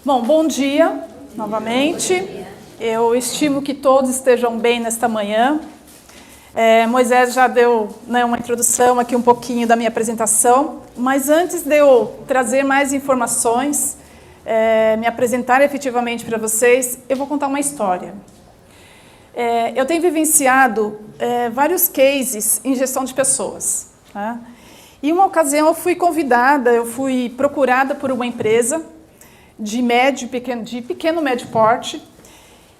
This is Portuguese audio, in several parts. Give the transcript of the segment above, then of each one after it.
Bom, bom dia, novamente. Eu estimo que todos estejam bem nesta manhã. Moisés já deu uma introdução aqui um pouquinho da minha apresentação, mas antes de eu trazer mais informações, me apresentar efetivamente para vocês, eu vou contar uma história. Eu tenho vivenciado vários cases em gestão de pessoas. Tá? E uma ocasião eu fui procurada por uma empresa de pequeno médio porte,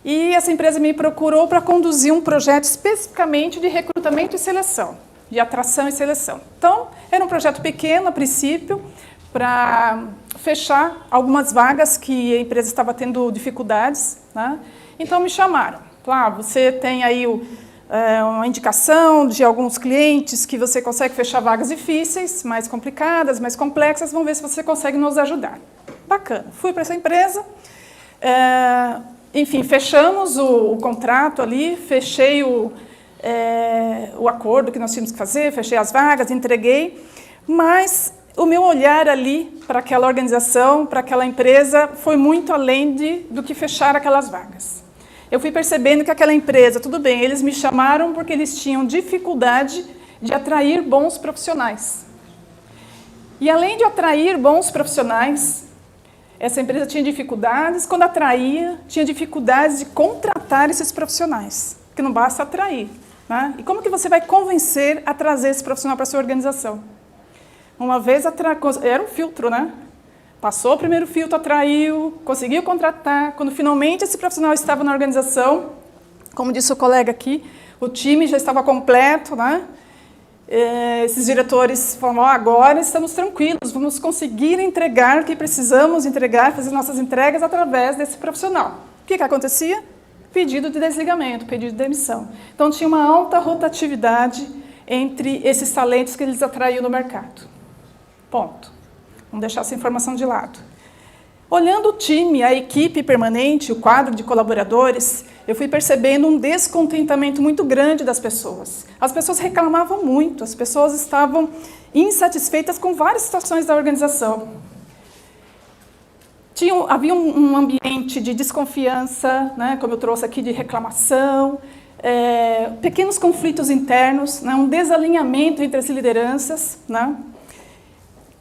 e essa empresa me procurou para conduzir um projeto especificamente de recrutamento e seleção, de atração e seleção. Então, era um projeto pequeno a princípio, para fechar algumas vagas que a empresa estava tendo dificuldades, né? Então me chamaram. Você tem aí uma indicação de alguns clientes que você consegue fechar vagas difíceis, mais complicadas, mais complexas, vamos ver se você consegue nos ajudar. Bacana. Fui para essa empresa, enfim, fechamos o contrato ali, fechei o acordo que nós tínhamos que fazer, fechei as vagas, entreguei, mas o meu olhar ali para aquela organização, para aquela empresa, foi muito além do que fechar aquelas vagas. Eu fui percebendo que aquela empresa, tudo bem, eles me chamaram porque eles tinham dificuldade de atrair bons profissionais. E além de atrair bons profissionais, essa empresa tinha dificuldades, quando atraía, tinha dificuldades de contratar esses profissionais, porque não basta atrair. Né? E como que você vai convencer a trazer esse profissional para a sua organização? Uma vez era um filtro, né? Passou o primeiro filtro, atraiu, conseguiu contratar. Quando finalmente esse profissional estava na organização, como disse o colega aqui, o time já estava completo, né? Esses diretores falaram, agora estamos tranquilos, vamos conseguir entregar o que precisamos entregar, fazer nossas entregas através desse profissional. O que acontecia? Pedido de desligamento, pedido de demissão. Então, tinha uma alta rotatividade entre esses talentos que eles atraíam no mercado. Ponto. Vamos deixar essa informação de lado. Olhando o time, a equipe permanente, o quadro de colaboradores, eu fui percebendo um descontentamento muito grande das pessoas. As pessoas reclamavam muito, as pessoas estavam insatisfeitas com várias situações da organização. Havia um ambiente de desconfiança, né, como eu trouxe aqui, de reclamação, pequenos conflitos internos, né, um desalinhamento entre as lideranças, né?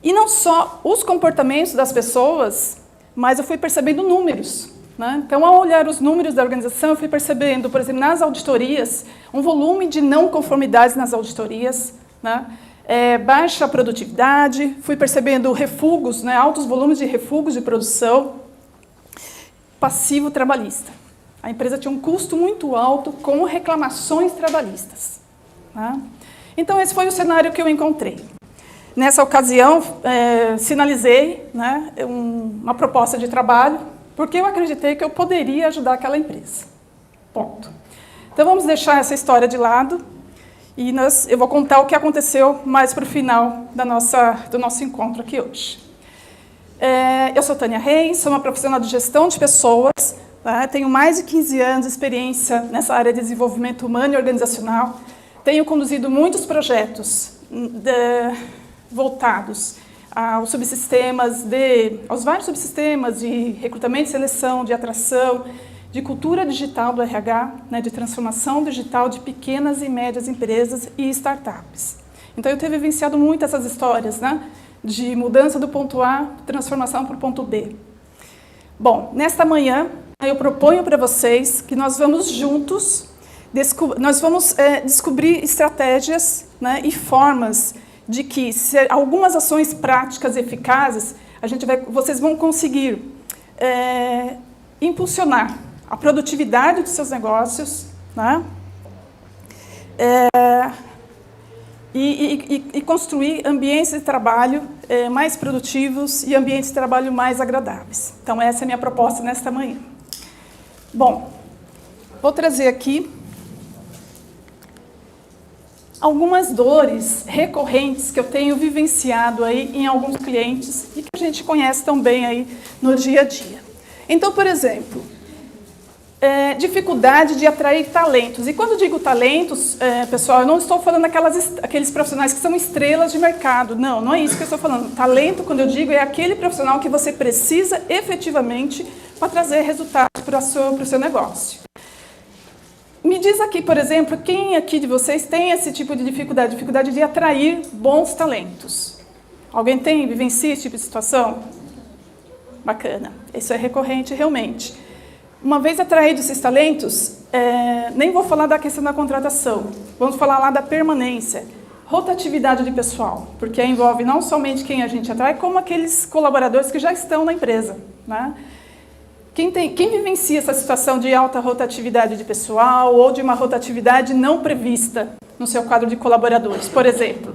E não só os comportamentos das pessoas, mas eu fui percebendo números. Né? Então, ao olhar os números da organização, eu fui percebendo, por exemplo, nas auditorias, um volume de não conformidades nas auditorias, né? Baixa produtividade, fui percebendo refugos, né? Altos volumes de refugos de produção, passivo trabalhista. A empresa tinha um custo muito alto com reclamações trabalhistas. Né? Então, esse foi o cenário que eu encontrei. Nessa ocasião, sinalizei, né, uma proposta de trabalho, porque eu acreditei que eu poderia ajudar aquela empresa. Ponto. Então, vamos deixar essa história de lado e eu vou contar o que aconteceu mais para o final do nosso encontro aqui hoje. Eu sou Tânia Reis, sou uma profissional de gestão de pessoas, tá? Tenho mais de 15 anos de experiência nessa área de desenvolvimento humano e organizacional. Tenho conduzido muitos projetos voltados aos vários subsistemas de recrutamento e seleção, de atração, de cultura digital do RH, né, de transformação digital de pequenas e médias empresas e startups. Então, eu tenho vivenciado muito essas histórias, né, de mudança do ponto A, transformação para o ponto B. Bom, nesta manhã, eu proponho para vocês que nós vamos juntos, descobrir estratégias, né, e formas de que algumas ações práticas eficazes, vocês vão conseguir impulsionar a produtividade dos seus negócios, né? E construir ambientes de trabalho mais produtivos e ambientes de trabalho mais agradáveis. Então, essa é a minha proposta nesta manhã. Bom, vou trazer aqui algumas dores recorrentes que eu tenho vivenciado aí em alguns clientes e que a gente conhece tão bem aí no dia a dia. Então, por exemplo, dificuldade de atrair talentos. E quando digo talentos, pessoal, eu não estou falando aqueles profissionais que são estrelas de mercado. Não, não é isso que eu estou falando. Talento, quando eu digo, é aquele profissional que você precisa efetivamente para trazer resultado para o seu negócio. Me diz aqui, por exemplo, quem aqui de vocês tem esse tipo de dificuldade de atrair bons talentos? Alguém vivencia esse tipo de situação? Bacana. Isso é recorrente realmente. Uma vez atraídos esses talentos, nem vou falar da questão da contratação, vamos falar lá da permanência, rotatividade de pessoal, porque envolve não somente quem a gente atrai, como aqueles colaboradores que já estão na empresa, né? Quem vivencia essa situação de alta rotatividade de pessoal ou de uma rotatividade não prevista no seu quadro de colaboradores, por exemplo?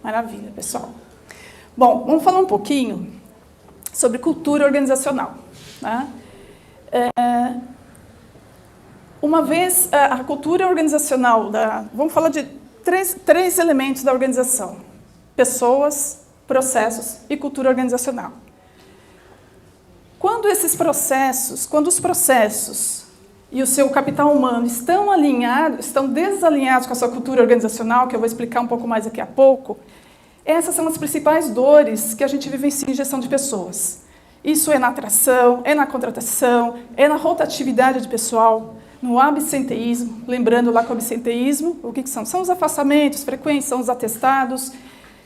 Maravilha, pessoal. Bom, vamos falar um pouquinho sobre cultura organizacional. Tá? Uma vez a cultura organizacional, vamos falar de três elementos da organização: pessoas, processos e cultura organizacional. Quando os processos e o seu capital humano estão desalinhados com a sua cultura organizacional, que eu vou explicar um pouco mais daqui a pouco, essas são as principais dores que a gente vivencia em gestão de pessoas. Isso é na atração, é na contratação, é na rotatividade de pessoal, no absenteísmo. Lembrando lá que o absenteísmo, o que são? São os afastamentos frequentes, são os atestados,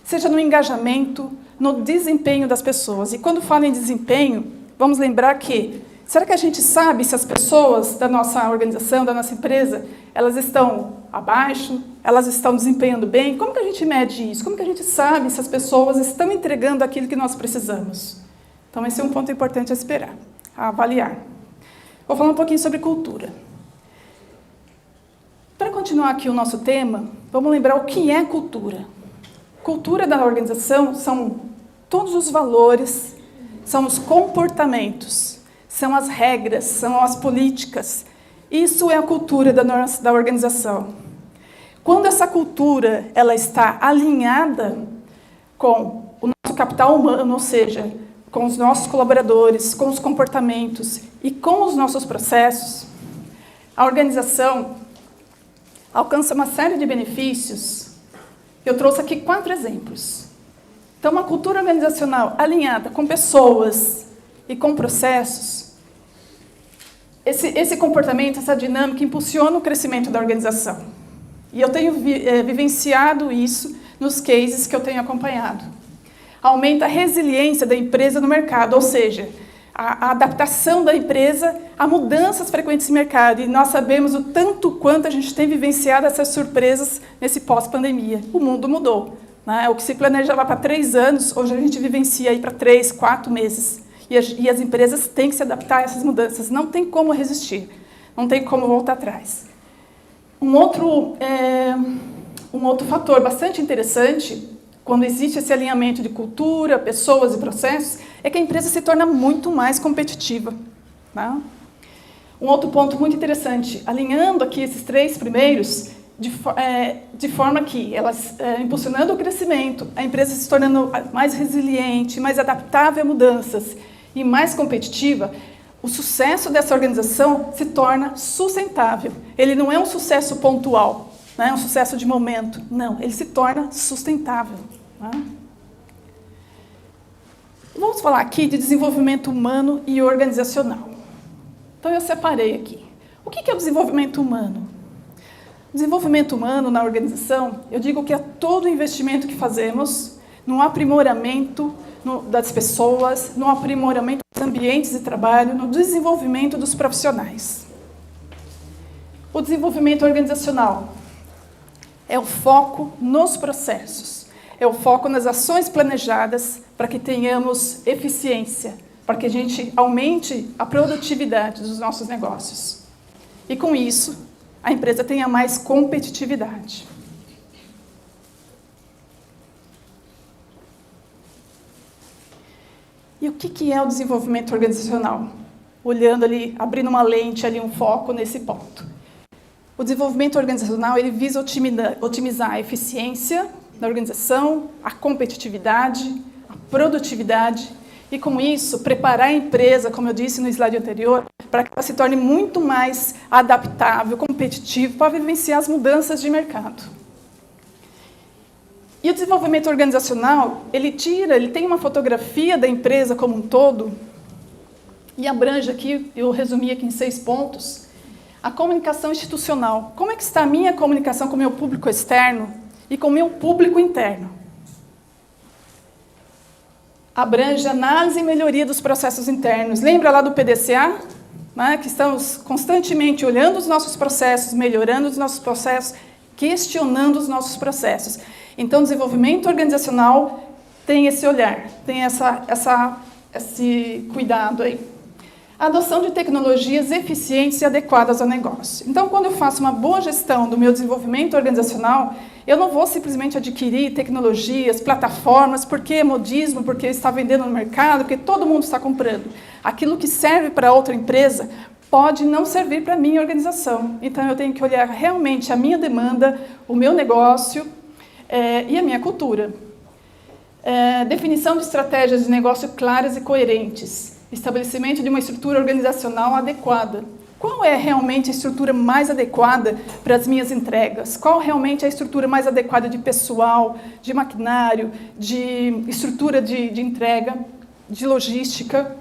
seja no engajamento, no desempenho das pessoas. E quando falo em desempenho, vamos lembrar que, será que a gente sabe se as pessoas da nossa organização, da nossa empresa, elas estão abaixo, elas estão desempenhando bem? Como que a gente mede isso? Como que a gente sabe se as pessoas estão entregando aquilo que nós precisamos? Então, esse é um ponto importante a avaliar. Vou falar um pouquinho sobre cultura. Para continuar aqui o nosso tema, vamos lembrar o que é cultura. Cultura da organização são todos os valores, são os comportamentos, são as regras, são as políticas. Isso é a cultura da organização. Quando essa cultura ela está alinhada com o nosso capital humano, ou seja, com os nossos colaboradores, com os comportamentos e com os nossos processos, a organização alcança uma série de benefícios. Eu trouxe aqui 4 exemplos. Então, uma cultura organizacional alinhada com pessoas e com processos, esse comportamento, essa dinâmica impulsiona o crescimento da organização. E eu tenho vivenciado isso nos cases que eu tenho acompanhado. Aumenta a resiliência da empresa no mercado, ou seja, a adaptação da empresa a mudanças frequentes no mercado. E nós sabemos o tanto quanto a gente tem vivenciado essas surpresas nesse pós-pandemia. O mundo mudou. Né? O que se planejava para 3 anos, hoje a gente vivencia aí para 3, 4 meses. E as empresas têm que se adaptar a essas mudanças. Não tem como resistir, não tem como voltar atrás. Um outro fator bastante interessante, quando existe esse alinhamento de cultura, pessoas e processos, é que a empresa se torna muito mais competitiva. Tá? Um outro ponto muito interessante, alinhando aqui esses 3 primeiros, de forma que elas, impulsionando o crescimento, a empresa se tornando mais resiliente, mais adaptável a mudanças e mais competitiva, o sucesso dessa organização se torna sustentável. Ele não é um sucesso pontual, não é um sucesso de momento. Não, ele se torna sustentável. Tá? Vamos falar aqui de desenvolvimento humano e organizacional. Então, eu separei aqui. O que é o desenvolvimento humano? O desenvolvimento humano na organização, eu digo que é todo o investimento que fazemos no aprimoramento das pessoas, no aprimoramento dos ambientes de trabalho, no desenvolvimento dos profissionais. O desenvolvimento organizacional é o foco nos processos, é o foco nas ações planejadas para que tenhamos eficiência, para que a gente aumente a produtividade dos nossos negócios. E com isso, a empresa tenha mais competitividade. E o que é o desenvolvimento organizacional? Olhando ali, abrindo uma lente ali, um foco nesse ponto. O desenvolvimento organizacional, ele visa otimizar a eficiência da organização, a competitividade, a produtividade e, com isso, preparar a empresa, como eu disse no slide anterior, para que ela se torne muito mais adaptável, competitiva, para vivenciar as mudanças de mercado. E o desenvolvimento organizacional, ele tem uma fotografia da empresa como um todo, e abrange aqui, eu resumi aqui em 6 pontos, a comunicação institucional. Como é que está a minha comunicação com o meu público externo e com o meu público interno? Abrange análise e melhoria dos processos internos. Lembra lá do PDCA? Né, que estamos constantemente olhando os nossos processos, melhorando os nossos processos, questionando os nossos processos. Então, desenvolvimento organizacional tem esse olhar, tem esse cuidado aí. A adoção de tecnologias eficientes e adequadas ao negócio. Então, quando eu faço uma boa gestão do meu desenvolvimento organizacional, eu não vou simplesmente adquirir tecnologias, plataformas, porque é modismo, porque está vendendo no mercado, porque todo mundo está comprando. Aquilo que serve para outra empresa pode não servir para a minha organização. Então, eu tenho que olhar realmente a minha demanda, o meu negócio e a minha cultura. Definição de estratégias de negócio claras e coerentes. Estabelecimento de uma estrutura organizacional adequada. Qual é realmente a estrutura mais adequada para as minhas entregas? Qual realmente é a estrutura mais adequada de pessoal, de maquinário, de estrutura de entrega, de logística?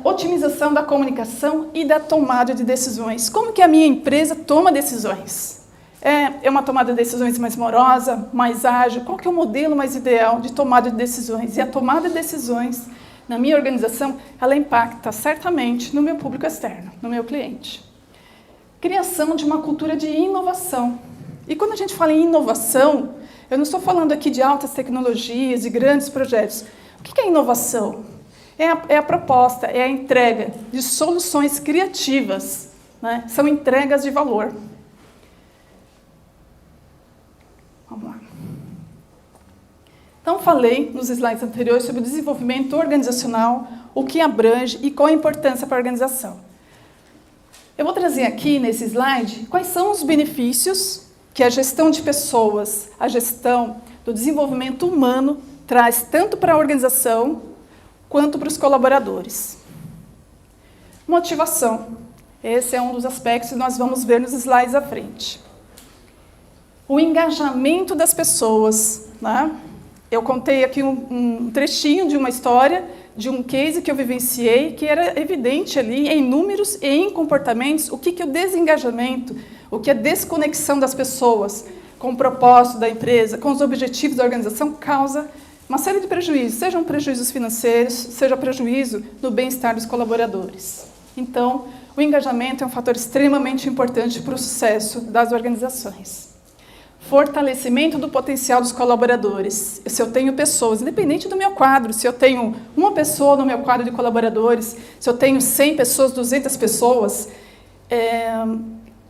Otimização da comunicação e da tomada de decisões. Como que a minha empresa toma decisões? É uma tomada de decisões mais morosa, mais ágil? Qual que é o modelo mais ideal de tomada de decisões? E a tomada de decisões na minha organização, ela impacta certamente no meu público externo, no meu cliente. Criação de uma cultura de inovação. E quando a gente fala em inovação, eu não estou falando aqui de altas tecnologias, de grandes projetos. O que é inovação? É a proposta, é a entrega de soluções criativas, né? São entregas de valor. Vamos lá. Então, falei nos slides anteriores sobre o desenvolvimento organizacional, o que abrange e qual a importância para a organização. Eu vou trazer aqui, nesse slide, quais são os benefícios que a gestão de pessoas, a gestão do desenvolvimento humano traz tanto para a organização quanto para os colaboradores. Motivação. Esse é um dos aspectos que nós vamos ver nos slides à frente. O engajamento das pessoas, né? Eu contei aqui um trechinho de uma história, de um case que eu vivenciei, que era evidente ali em números e em comportamentos, o que o desengajamento, o que a desconexão das pessoas com o propósito da empresa, com os objetivos da organização, causa uma série de prejuízos, sejam prejuízos financeiros, seja prejuízo no bem-estar dos colaboradores. Então, o engajamento é um fator extremamente importante para o sucesso das organizações. Fortalecimento do potencial dos colaboradores. Se eu tenho pessoas, independente do meu quadro, se eu tenho uma pessoa no meu quadro de colaboradores, se eu tenho 100 pessoas, 200 pessoas,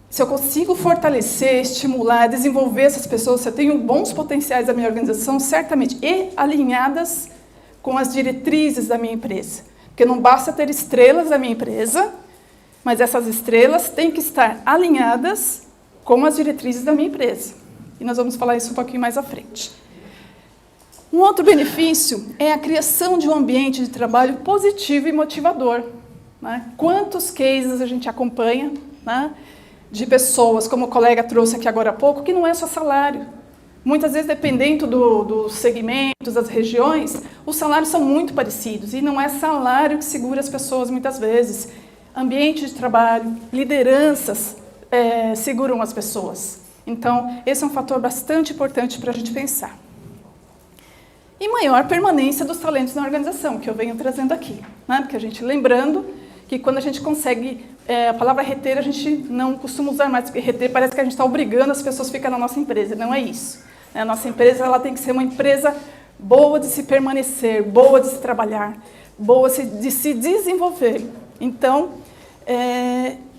se eu consigo fortalecer, estimular, desenvolver essas pessoas, se eu tenho bons potenciais da minha organização, certamente, e alinhadas com as diretrizes da minha empresa. Porque não basta ter estrelas da minha empresa, mas essas estrelas têm que estar alinhadas com as diretrizes da minha empresa. E nós vamos falar isso um pouquinho mais à frente. Um outro benefício é a criação de um ambiente de trabalho positivo e motivador. Né? Quantos cases a gente acompanha, né, de pessoas, como o colega trouxe aqui agora há pouco, que não é só salário. Muitas vezes, dependendo dos segmentos, das regiões, os salários são muito parecidos. E não é salário que segura as pessoas, muitas vezes. Ambiente de trabalho, lideranças seguram as pessoas. Então, esse é um fator bastante importante para a gente pensar. E maior permanência dos talentos na organização, que eu venho trazendo aqui. Né? Porque a gente, lembrando que quando a gente consegue, a palavra reter, a gente não costuma usar mais, porque reter parece que a gente está obrigando as pessoas a ficar na nossa empresa. Não é isso. A nossa empresa ela tem que ser uma empresa boa de se permanecer, boa de se trabalhar, boa de se desenvolver. Então,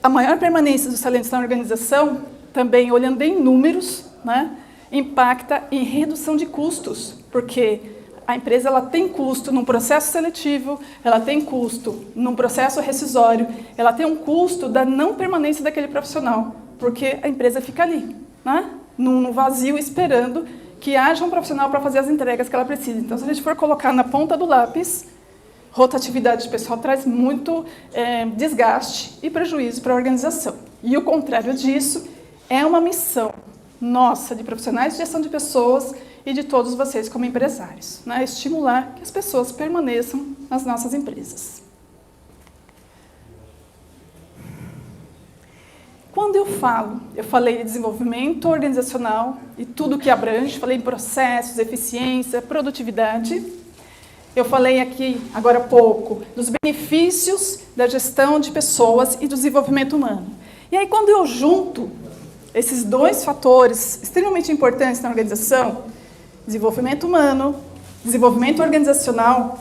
a maior permanência dos talentos na organização, também olhando em números, né, impacta em redução de custos, porque a empresa ela tem custo num processo seletivo, ela tem custo num processo rescisório, ela tem um custo da não permanência daquele profissional, porque a empresa fica ali, né, num vazio, esperando que haja um profissional para fazer as entregas que ela precisa. Então, se a gente for colocar na ponta do lápis, rotatividade de pessoal traz muito desgaste e prejuízo para a organização. E o contrário disso é uma missão nossa, de profissionais de gestão de pessoas e de todos vocês como empresários, né? Estimular que as pessoas permaneçam nas nossas empresas. Quando eu falei de desenvolvimento organizacional e tudo que abrange, falei de processos, eficiência, produtividade. Eu falei aqui, agora há pouco, dos benefícios da gestão de pessoas e do desenvolvimento humano. E aí, quando eu junto esses dois fatores extremamente importantes na organização, desenvolvimento humano, desenvolvimento organizacional,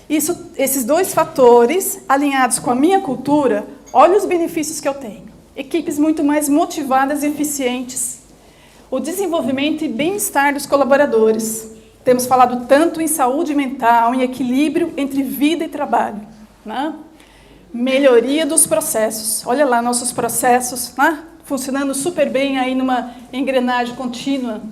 esses dois fatores alinhados com a minha cultura, olha os benefícios que eu tenho. Equipes muito mais motivadas e eficientes. O desenvolvimento e bem-estar dos colaboradores. Temos falado tanto em saúde mental, em equilíbrio entre vida e trabalho, né? Melhoria dos processos. Olha lá nossos processos, né? Funcionando super bem aí numa engrenagem contínua.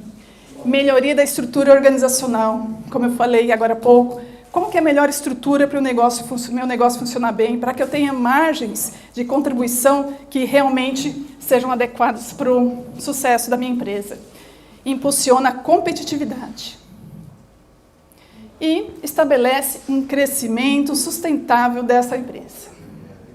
Melhoria da estrutura organizacional, como eu falei agora há pouco. Como que é a melhor estrutura para o meu negócio funcionar bem, para que eu tenha margens de contribuição que realmente sejam adequadas para o sucesso da minha empresa. Impulsiona a competitividade. E estabelece um crescimento sustentável dessa empresa.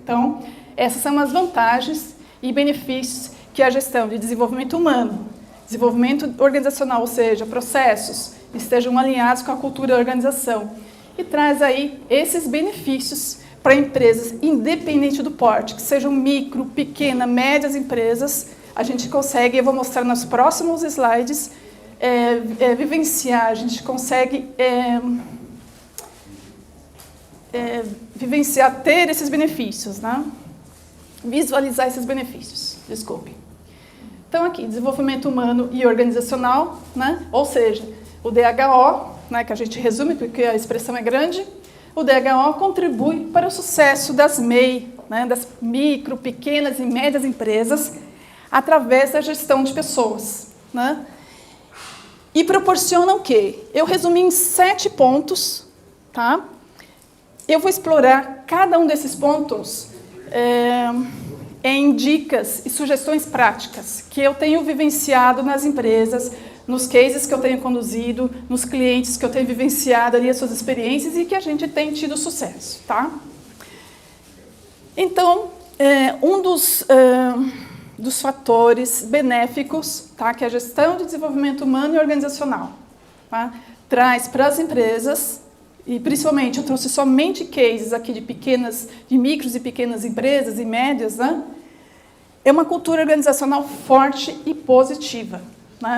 Então, essas são as vantagens e benefícios que a gestão de desenvolvimento humano, desenvolvimento organizacional, ou seja, processos, estejam alinhados com a cultura da organização. E traz aí esses benefícios para empresas, independente do porte, que sejam micro, pequena, médias empresas, a gente consegue, eu vou mostrar nos próximos slides, vivenciar, a gente consegue vivenciar, ter esses benefícios, né? Visualizar esses benefícios, desculpe. Então aqui, desenvolvimento humano e organizacional, né? Ou seja, o DHO, né, que a gente resume porque a expressão é grande, o DHO contribui para o sucesso das MEI, né, das micro, pequenas e médias empresas, através da gestão de pessoas, né? E proporciona o quê? Eu resumi em 7 pontos, tá? Eu vou explorar cada um desses pontos em dicas e sugestões práticas que eu tenho vivenciado nas empresas, nos cases que eu tenho conduzido, nos clientes que eu tenho vivenciado ali as suas experiências e que a gente tem tido sucesso, tá? Então, um dos fatores benéficos, tá, que é a gestão de desenvolvimento humano e organizacional, tá, traz para as empresas, e principalmente eu trouxe somente cases aqui de micros e pequenas empresas e médias, né, é uma cultura organizacional forte e positiva.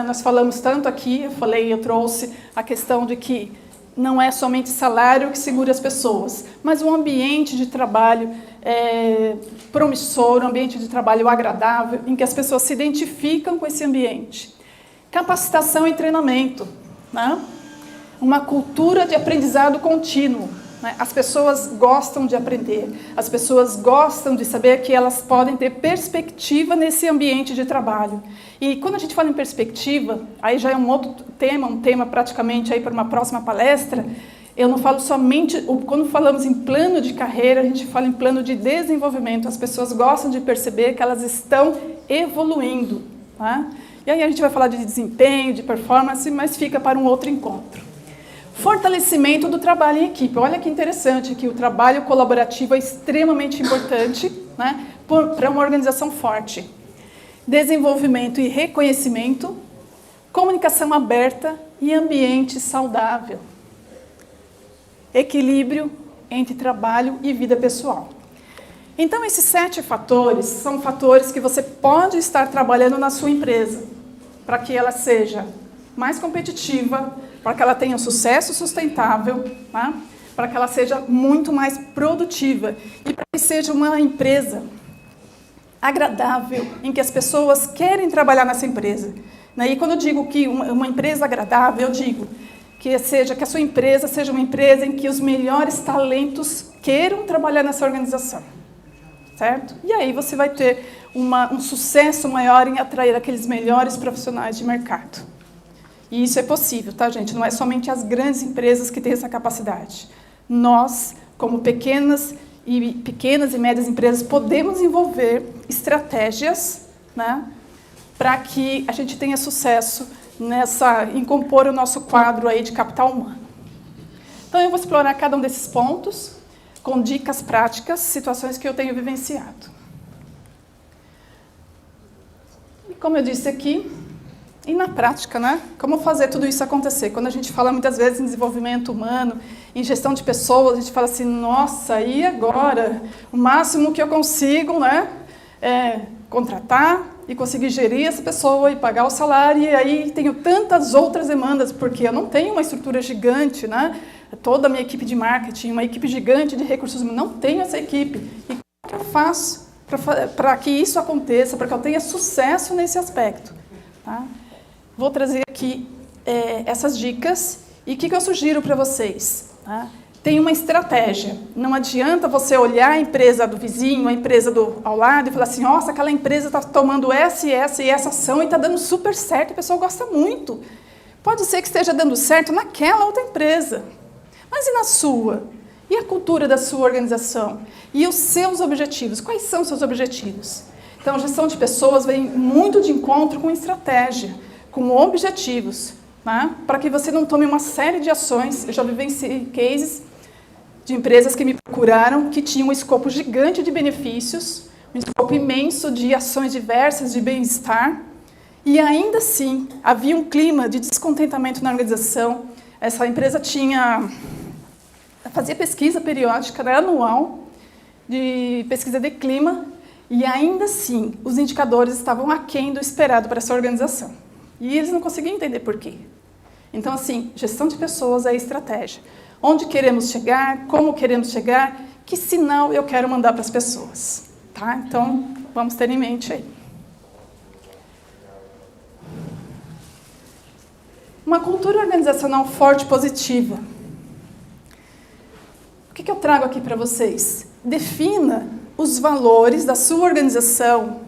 Nós falamos tanto aqui, eu trouxe a questão de que não é somente salário que segura as pessoas, mas um ambiente de trabalho promissor, um ambiente de trabalho agradável, em que as pessoas se identificam com esse ambiente. Capacitação e treinamento, né? Uma cultura de aprendizado contínuo. Né? As pessoas gostam de aprender, as pessoas gostam de saber que elas podem ter perspectiva nesse ambiente de trabalho. E quando a gente fala em perspectiva, aí já é um outro tema, praticamente aí para uma próxima palestra, eu não falo somente, quando falamos em plano de carreira, a gente fala em plano de desenvolvimento, as pessoas gostam de perceber que elas estão evoluindo. Tá? E aí a gente vai falar de desempenho, de performance, mas fica para um outro encontro. Fortalecimento do trabalho em equipe. Olha que interessante que o trabalho colaborativo é extremamente importante, né, para uma organização forte. Desenvolvimento e reconhecimento, comunicação aberta e ambiente saudável. Equilíbrio entre trabalho e vida pessoal. Então, esses 7 fatores são fatores que você pode estar trabalhando na sua empresa, para que ela seja mais competitiva, para que ela tenha um sucesso sustentável, tá? Para que ela seja muito mais produtiva e para que seja uma empresa agradável, em que as pessoas querem trabalhar nessa empresa. E quando eu digo que uma empresa agradável, eu digo que a sua empresa seja uma empresa em que os melhores talentos queiram trabalhar nessa organização, certo? E aí você vai ter um sucesso maior em atrair aqueles melhores profissionais de mercado. E isso é possível, tá, gente? Não é somente as grandes empresas que têm essa capacidade. Nós, como pequenas e médias empresas, podemos desenvolver estratégias, né, para que a gente tenha sucesso em compor o nosso quadro aí de capital humano. Então, eu vou explorar cada um desses pontos com dicas práticas, situações que eu tenho vivenciado. E como eu disse aqui, e na prática, né? Como fazer tudo isso acontecer? Quando a gente fala muitas vezes em desenvolvimento humano, em gestão de pessoas, a gente fala assim, nossa, e agora? O máximo que eu consigo, né, é contratar e conseguir gerir essa pessoa e pagar o salário, e aí tenho tantas outras demandas, porque eu não tenho uma estrutura gigante, né? Toda a minha equipe de marketing, uma equipe gigante de recursos humanos, não tenho essa equipe. E como que eu faço para que isso aconteça, para que eu tenha sucesso nesse aspecto? Tá? Vou trazer aqui essas dicas e o que eu sugiro para vocês. Tá? Tem uma estratégia. Não adianta você olhar a empresa do vizinho, a empresa ao lado e falar assim, nossa, aquela empresa está tomando essa e essa ação e está dando super certo, a pessoa gosta muito. Pode ser que esteja dando certo naquela outra empresa. Mas e na sua? E a cultura da sua organização? E os seus objetivos? Quais são os seus objetivos? Então, a gestão de pessoas vem muito de encontro com estratégia, com objetivos, tá? Para que você não tome uma série de ações. Eu já vivenciei cases de empresas que me procuraram, que tinham um escopo gigante de benefícios, um escopo imenso de ações diversas, de bem-estar, e ainda assim havia um clima de descontentamento na organização. Essa empresa fazia pesquisa periódica, né, anual, de pesquisa de clima, e ainda assim os indicadores estavam aquém do esperado para essa organização. E eles não conseguiam entender por quê. Então, assim, gestão de pessoas é estratégia. Onde queremos chegar, como queremos chegar, que sinal eu quero mandar para as pessoas. Tá? Então, vamos ter em mente aí. Uma cultura organizacional forte e positiva. O que eu trago aqui para vocês? Defina os valores da sua organização,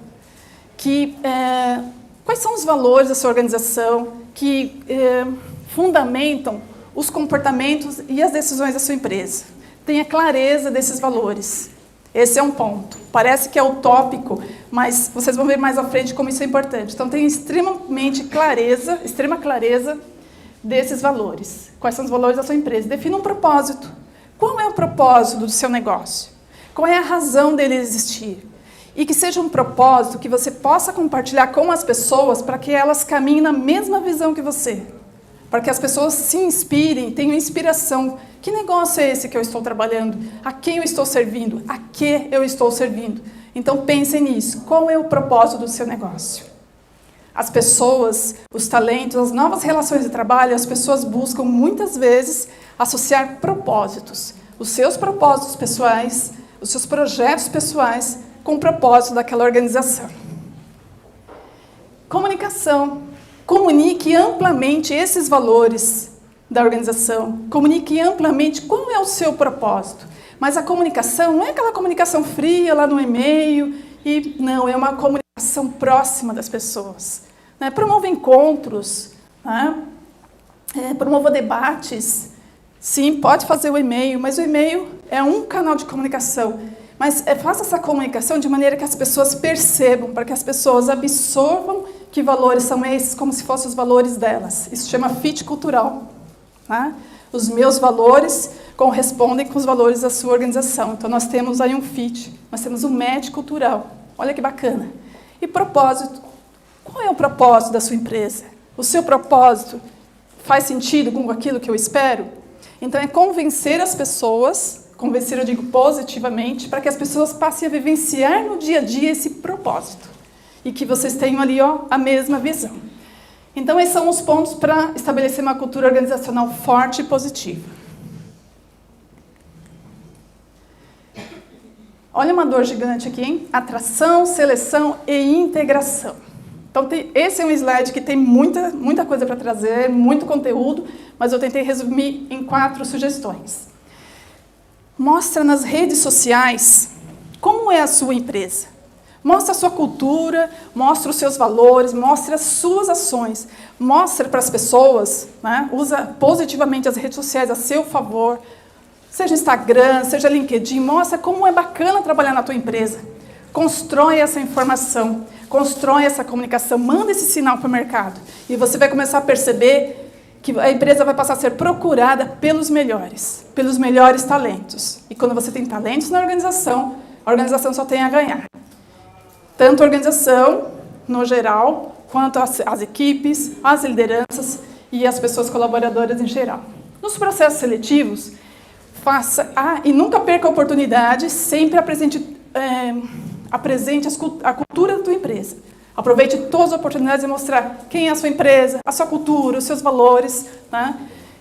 quais são os valores da sua organização que fundamentam os comportamentos e as decisões da sua empresa. Tenha clareza desses valores. Esse é um ponto. Parece que é utópico, mas vocês vão ver mais à frente como isso é importante. Então, tenha extrema clareza desses valores. Quais são os valores da sua empresa? Defina um propósito. Qual é o propósito do seu negócio? Qual é a razão dele existir? E que seja um propósito que você possa compartilhar com as pessoas para que elas caminhem na mesma visão que você. Para que as pessoas se inspirem, tenham inspiração. Que negócio é esse que eu estou trabalhando? A quem eu estou servindo? A que eu estou servindo? Então, pensem nisso. Qual é o propósito do seu negócio? As pessoas, os talentos, as novas relações de trabalho, as pessoas buscam, muitas vezes, associar propósitos. Os seus propósitos pessoais, os seus projetos pessoais, com o propósito daquela organização. Comunicação. Comunique amplamente esses valores da organização. Comunique amplamente qual é o seu propósito. Mas a comunicação não é aquela comunicação fria lá no e-mail, não, é uma comunicação próxima das pessoas. Né? Promova encontros, né? Promova debates. Sim, pode fazer o e-mail, mas o e-mail é um canal de comunicação. Mas faça essa comunicação de maneira que as pessoas percebam, para que as pessoas absorvam que valores são esses, como se fossem os valores delas. Isso chama fit cultural. Tá? Os meus valores correspondem com os valores da sua organização. Então, nós temos aí um fit, nós temos um match cultural. Olha que bacana. E propósito. Qual é o propósito da sua empresa? O seu propósito faz sentido com aquilo que eu espero? Então, é convencer as pessoas, convencer, eu digo positivamente, para que as pessoas passem a vivenciar no dia a dia esse propósito. E que vocês tenham ali a mesma visão. Então, esses são os pontos para estabelecer uma cultura organizacional forte e positiva. Olha uma dor gigante aqui, hein? Atração, seleção e integração. Então, esse é um slide que tem muita coisa para trazer, muito conteúdo, mas eu tentei resumir em 4 sugestões. Mostra nas redes sociais como é a sua empresa. Mostra a sua cultura, mostra os seus valores, mostra as suas ações. Mostra para as pessoas, né? Usa positivamente as redes sociais a seu favor. Seja Instagram, seja LinkedIn, mostra como é bacana trabalhar na tua empresa. Constrói essa informação, constrói essa comunicação, manda esse sinal para o mercado. E você vai começar a perceber que a empresa vai passar a ser procurada pelos melhores talentos. E quando você tem talentos na organização, a organização só tem a ganhar. Tanto a organização, no geral, quanto as equipes, as lideranças e as pessoas colaboradoras em geral. Nos processos seletivos, e nunca perca a oportunidade, sempre apresente a cultura da tua empresa. Aproveite todas as oportunidades de mostrar quem é a sua empresa, a sua cultura, os seus valores. Né?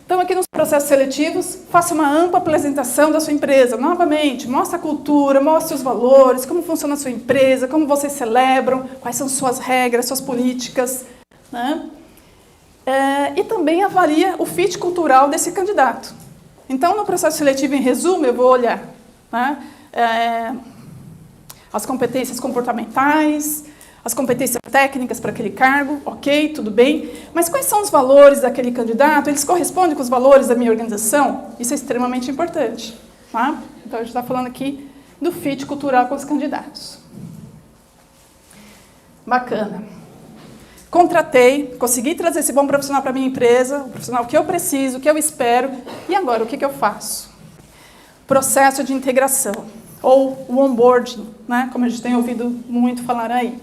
Então, aqui nos processos seletivos, faça uma ampla apresentação da sua empresa. Novamente, mostre a cultura, mostre os valores, como funciona a sua empresa, como vocês celebram, quais são suas regras, suas políticas. Né? E também avalia o fit cultural desse candidato. Então, no processo seletivo, em resumo, eu vou olhar, né, as competências comportamentais, as competências técnicas para aquele cargo, ok, tudo bem, mas quais são os valores daquele candidato? Eles correspondem com os valores da minha organização? Isso é extremamente importante. Tá? Então, a gente está falando aqui do fit cultural com os candidatos. Bacana. Contratei, consegui trazer esse bom profissional para a minha empresa, o profissional que eu preciso, que eu espero, e agora, o que eu faço? Processo de integração, ou o onboarding, né? Como a gente tem ouvido muito falar aí.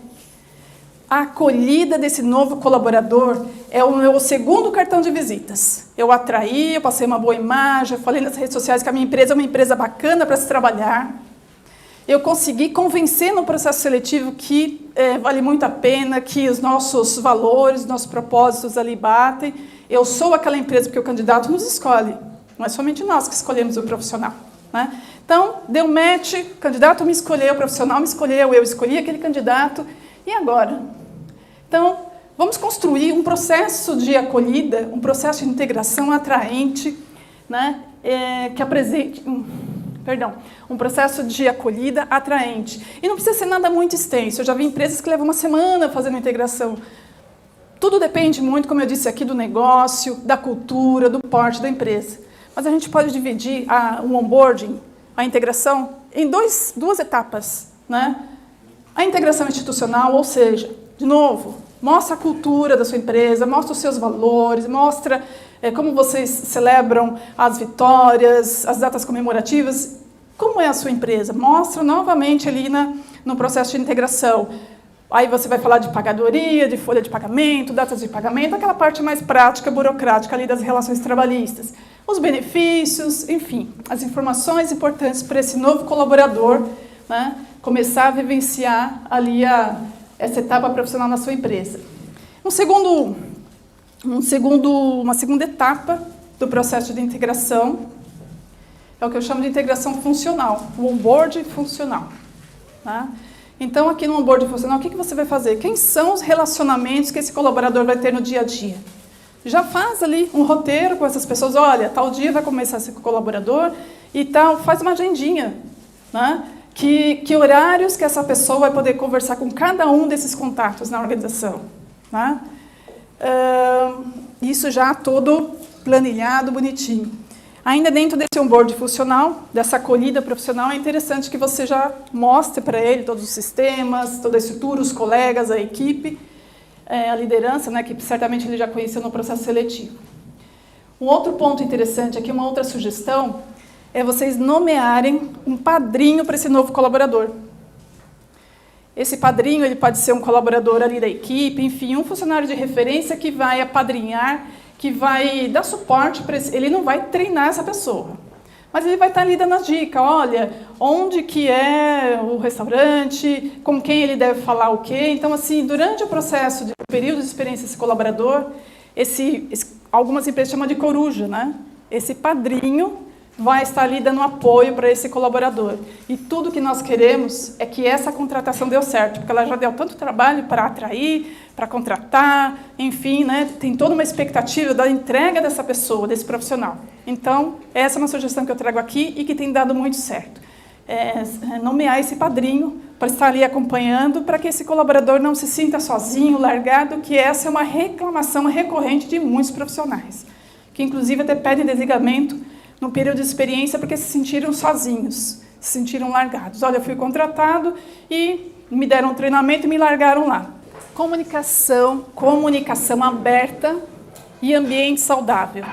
A acolhida desse novo colaborador é o meu segundo cartão de visitas. Eu atraí, eu passei uma boa imagem, eu falei nas redes sociais que a minha empresa é uma empresa bacana para se trabalhar. Eu consegui convencer no processo seletivo que vale muito a pena, que os nossos valores, nossos propósitos ali batem. Eu sou aquela empresa porque o candidato nos escolhe. Não é somente nós que escolhemos o profissional. Né? Então, deu match, o candidato me escolheu, o profissional me escolheu, eu escolhi aquele candidato. E agora? Então, vamos construir um processo de acolhida, um processo de integração atraente, né, que apresente... um processo de acolhida atraente. E não precisa ser nada muito extenso. Eu já vi empresas que levam uma semana fazendo integração. Tudo depende muito, como eu disse aqui, do negócio, da cultura, do porte da empresa. Mas a gente pode dividir o onboarding, a integração, em duas etapas. Né? A integração institucional, ou seja, de novo, mostra a cultura da sua empresa, mostra os seus valores, mostra como vocês celebram as vitórias, as datas comemorativas, como é a sua empresa. Mostra novamente ali no processo de integração. Aí você vai falar de pagadoria, de folha de pagamento, datas de pagamento, aquela parte mais prática, burocrática ali das relações trabalhistas. Os benefícios, enfim, as informações importantes para esse novo colaborador, né, começar a vivenciar ali essa etapa profissional na sua empresa. Uma segunda etapa do processo de integração é o que eu chamo de integração funcional, o onboarding funcional. Tá? Então, aqui no onboarding funcional, o que você vai fazer? Quem são os relacionamentos que esse colaborador vai ter no dia a dia? Já faz ali um roteiro com essas pessoas, olha, tal dia vai começar esse colaborador e tal, faz uma agendinha, né? Que horários que essa pessoa vai poder conversar com cada um desses contatos na organização. Né? Isso já todo planilhado, bonitinho. Ainda dentro desse onboard funcional, dessa acolhida profissional, é interessante que você já mostre para ele todos os sistemas, toda a estrutura, os colegas, a equipe, a liderança, né, que certamente ele já conheceu no processo seletivo. Um outro ponto interessante aqui, uma outra sugestão, é vocês nomearem um padrinho para esse novo colaborador. Esse padrinho ele pode ser um colaborador ali da equipe, enfim, um funcionário de referência que vai apadrinhar, que vai dar suporte para ele não vai treinar essa pessoa, mas ele vai estar ali dando as dicas, olha, onde que é o restaurante, com quem ele deve falar o quê. Então, assim, durante o processo de período de experiência desse colaborador, algumas empresas chamam de coruja, né? Esse padrinho vai estar ali dando apoio para esse colaborador. E tudo que nós queremos é que essa contratação deu certo, porque ela já deu tanto trabalho para atrair, para contratar, enfim, né? Tem toda uma expectativa da entrega dessa pessoa, desse profissional. Então, essa é uma sugestão que eu trago aqui e que tem dado muito certo. Nomear esse padrinho para estar ali acompanhando, para que esse colaborador não se sinta sozinho, largado, que essa é uma reclamação recorrente de muitos profissionais, que inclusive até pedem desligamento no período de experiência porque se sentiram sozinhos, se sentiram largados. Olha, eu fui contratado e me deram um treinamento e me largaram lá. Comunicação aberta e ambiente saudável.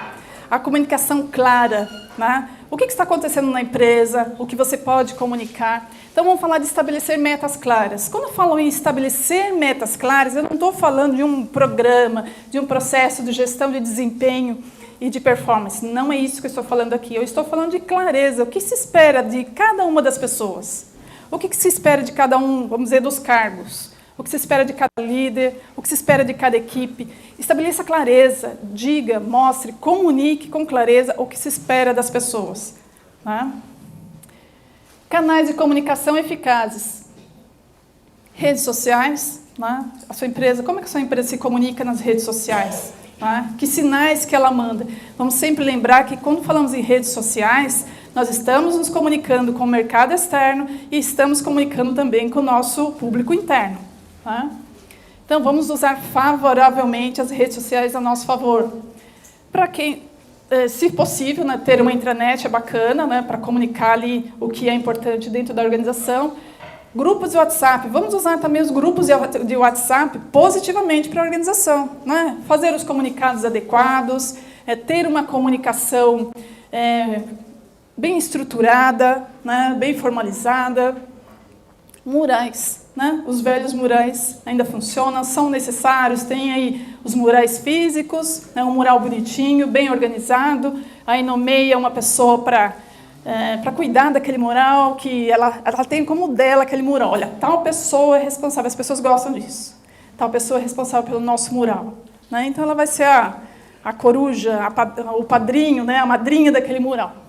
A comunicação clara, né? O que está acontecendo na empresa, o que você pode comunicar. Então, vamos falar de estabelecer metas claras. Quando eu falo em estabelecer metas claras, eu não estou falando de um programa, de um processo de gestão de desempenho e de performance. Não é isso que eu estou falando aqui. Eu estou falando de clareza. O que se espera de cada uma das pessoas? O que se espera de cada um, vamos dizer, dos cargos? O que se espera de cada líder? O que se espera de cada equipe? Estabeleça clareza, diga, mostre, comunique com clareza o que se espera das pessoas. Né? Canais de comunicação eficazes. Redes sociais, né? A sua empresa, como é que a sua empresa se comunica nas redes sociais? Né? Que sinais que ela manda? Vamos sempre lembrar que quando falamos em redes sociais, nós estamos nos comunicando com o mercado externo e estamos comunicando também com o nosso público interno. Né? Então, vamos usar favoravelmente as redes sociais a nosso favor. Para quem... se possível, né, ter uma intranet é bacana, né, para comunicar ali o que é importante dentro da organização. Grupos de WhatsApp, vamos usar também os grupos de WhatsApp positivamente para a organização. Né? Fazer os comunicados adequados, ter uma comunicação bem estruturada, né, bem formalizada. Murais. Né? Os velhos murais ainda funcionam, são necessários, tem aí os murais físicos, né? Um mural bonitinho, bem organizado, aí nomeia uma pessoa para cuidar daquele mural, que ela tem como dela aquele mural. Olha, tal pessoa é responsável, as pessoas gostam disso, tal pessoa é responsável pelo nosso mural. Né? Então ela vai ser a coruja, o padrinho, né? A madrinha daquele mural.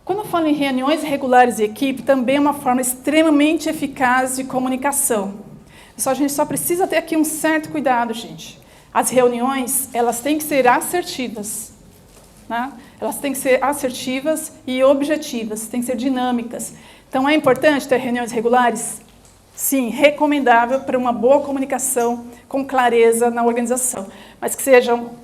Quando eu falo em reuniões regulares de equipe, também é uma forma extremamente eficaz de comunicação. A gente só precisa ter aqui um certo cuidado, gente. As reuniões, elas têm que ser assertivas. Né? Elas têm que ser assertivas e objetivas, têm que ser dinâmicas. Então, é importante ter reuniões regulares? Sim, recomendável para uma boa comunicação com clareza na organização, mas que sejam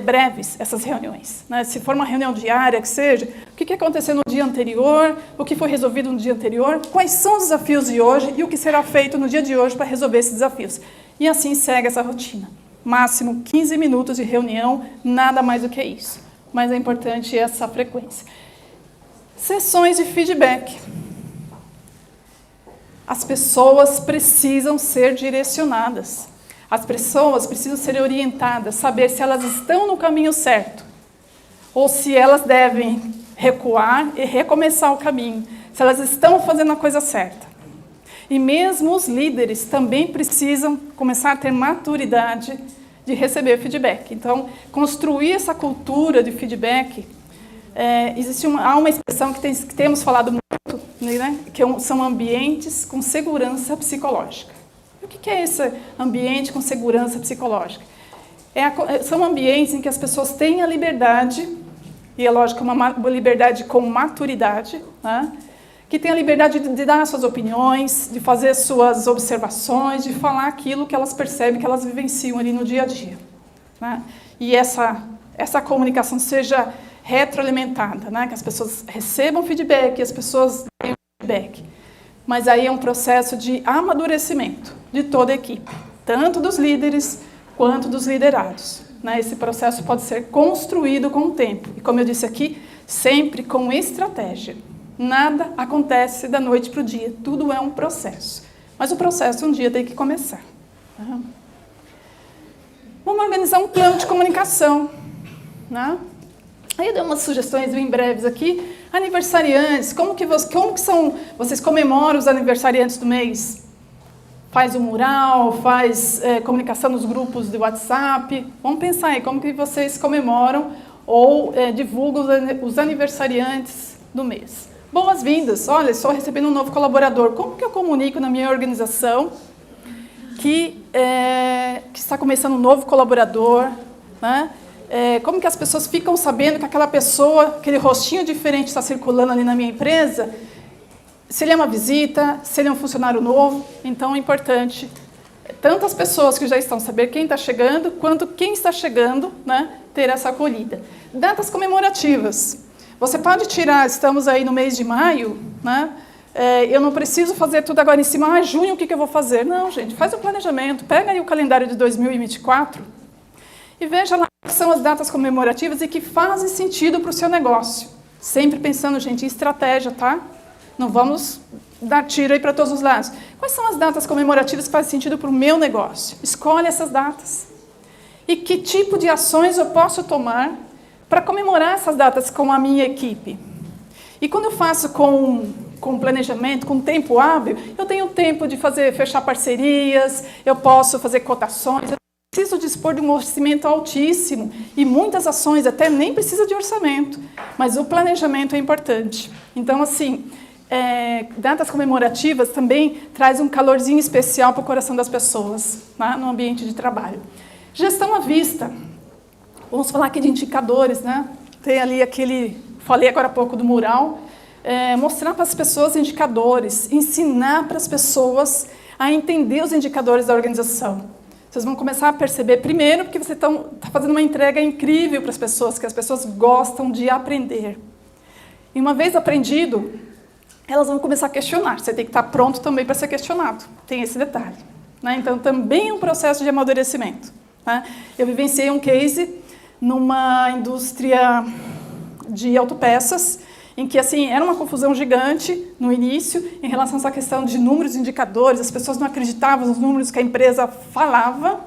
breves essas reuniões. Né? Se for uma reunião diária, que seja, o que aconteceu no dia anterior, o que foi resolvido no dia anterior, quais são os desafios de hoje e o que será feito no dia de hoje para resolver esses desafios. E assim segue essa rotina. Máximo 15 minutos de reunião, nada mais do que isso. Mas é importante essa frequência. Sessões de feedback. As pessoas precisam ser direcionadas. As pessoas precisam ser orientadas, saber se elas estão no caminho certo ou se elas devem recuar e recomeçar o caminho, se elas estão fazendo a coisa certa. E mesmo os líderes também precisam começar a ter maturidade de receber feedback. Então, construir essa cultura de feedback, há uma expressão que temos falado muito, né, que são ambientes com segurança psicológica. O que é esse ambiente com segurança psicológica? São ambientes em que as pessoas têm a liberdade, e é lógico, uma liberdade com maturidade, né? Que tem a liberdade de dar suas opiniões, de fazer suas observações, de falar aquilo que elas percebem, que elas vivenciam ali no dia a dia. Né? E essa comunicação seja retroalimentada, né? Que as pessoas recebam feedback, as pessoas deem feedback. Mas aí é um processo de amadurecimento de toda a equipe, tanto dos líderes quanto dos liderados. Né? Esse processo pode ser construído com o tempo. E como eu disse aqui, sempre com estratégia. Nada acontece da noite para o dia, tudo é um processo. Mas o processo um dia tem que começar. Vamos organizar um plano de comunicação. Né? Aí eu dei umas sugestões bem breves aqui. Aniversariantes, como que vocês comemoram os aniversariantes do mês? Faz o mural, faz comunicação nos grupos de WhatsApp. Vamos pensar aí, como que vocês comemoram ou divulgam os aniversariantes do mês. Boas-vindas, olha, estou recebendo um novo colaborador. Como que eu comunico na minha organização que está começando um novo colaborador, né? Como que as pessoas ficam sabendo que aquela pessoa, aquele rostinho diferente está circulando ali na minha empresa, se ele é uma visita, se ele é um funcionário novo. Então, é importante, tanto as pessoas que já estão saber quem está chegando, quanto quem está chegando, né, ter essa acolhida. Datas comemorativas. Você pode tirar, estamos aí no mês de maio, né? Eu não preciso fazer tudo agora em cima, junho, o que eu vou fazer? Não, gente, faz um planejamento, pega aí o calendário de 2024 e veja lá quais são as datas comemorativas e que fazem sentido para o seu negócio. Sempre pensando, gente, em estratégia, tá? Não vamos dar tiro aí para todos os lados. Quais são as datas comemorativas que fazem sentido para o meu negócio? Escolhe essas datas. E que tipo de ações eu posso tomar para comemorar essas datas com a minha equipe? E quando eu faço com planejamento, com tempo hábil, eu tenho tempo de fechar parcerias, eu posso fazer cotações, eu preciso dispor de um orçamento altíssimo, e muitas ações até nem precisa de orçamento, mas o planejamento é importante. Então, assim, datas comemorativas também traz um calorzinho especial para o coração das pessoas, né, no ambiente de trabalho. Gestão à vista. Vamos falar aqui de indicadores, né? Tem ali falei agora há pouco do mural, mostrar para as pessoas indicadores, ensinar para as pessoas a entender os indicadores da organização. Vocês vão começar a perceber, primeiro, porque você está fazendo uma entrega incrível para as pessoas, que as pessoas gostam de aprender. E uma vez aprendido, elas vão começar a questionar. Você tem que estar pronto também para ser questionado. Tem esse detalhe, né? Então, também é um processo de amadurecimento, né? Eu vivenciei um case numa indústria de autopeças, em que assim, era uma confusão gigante no início, em relação a essa questão de números e indicadores, as pessoas não acreditavam nos números que a empresa falava.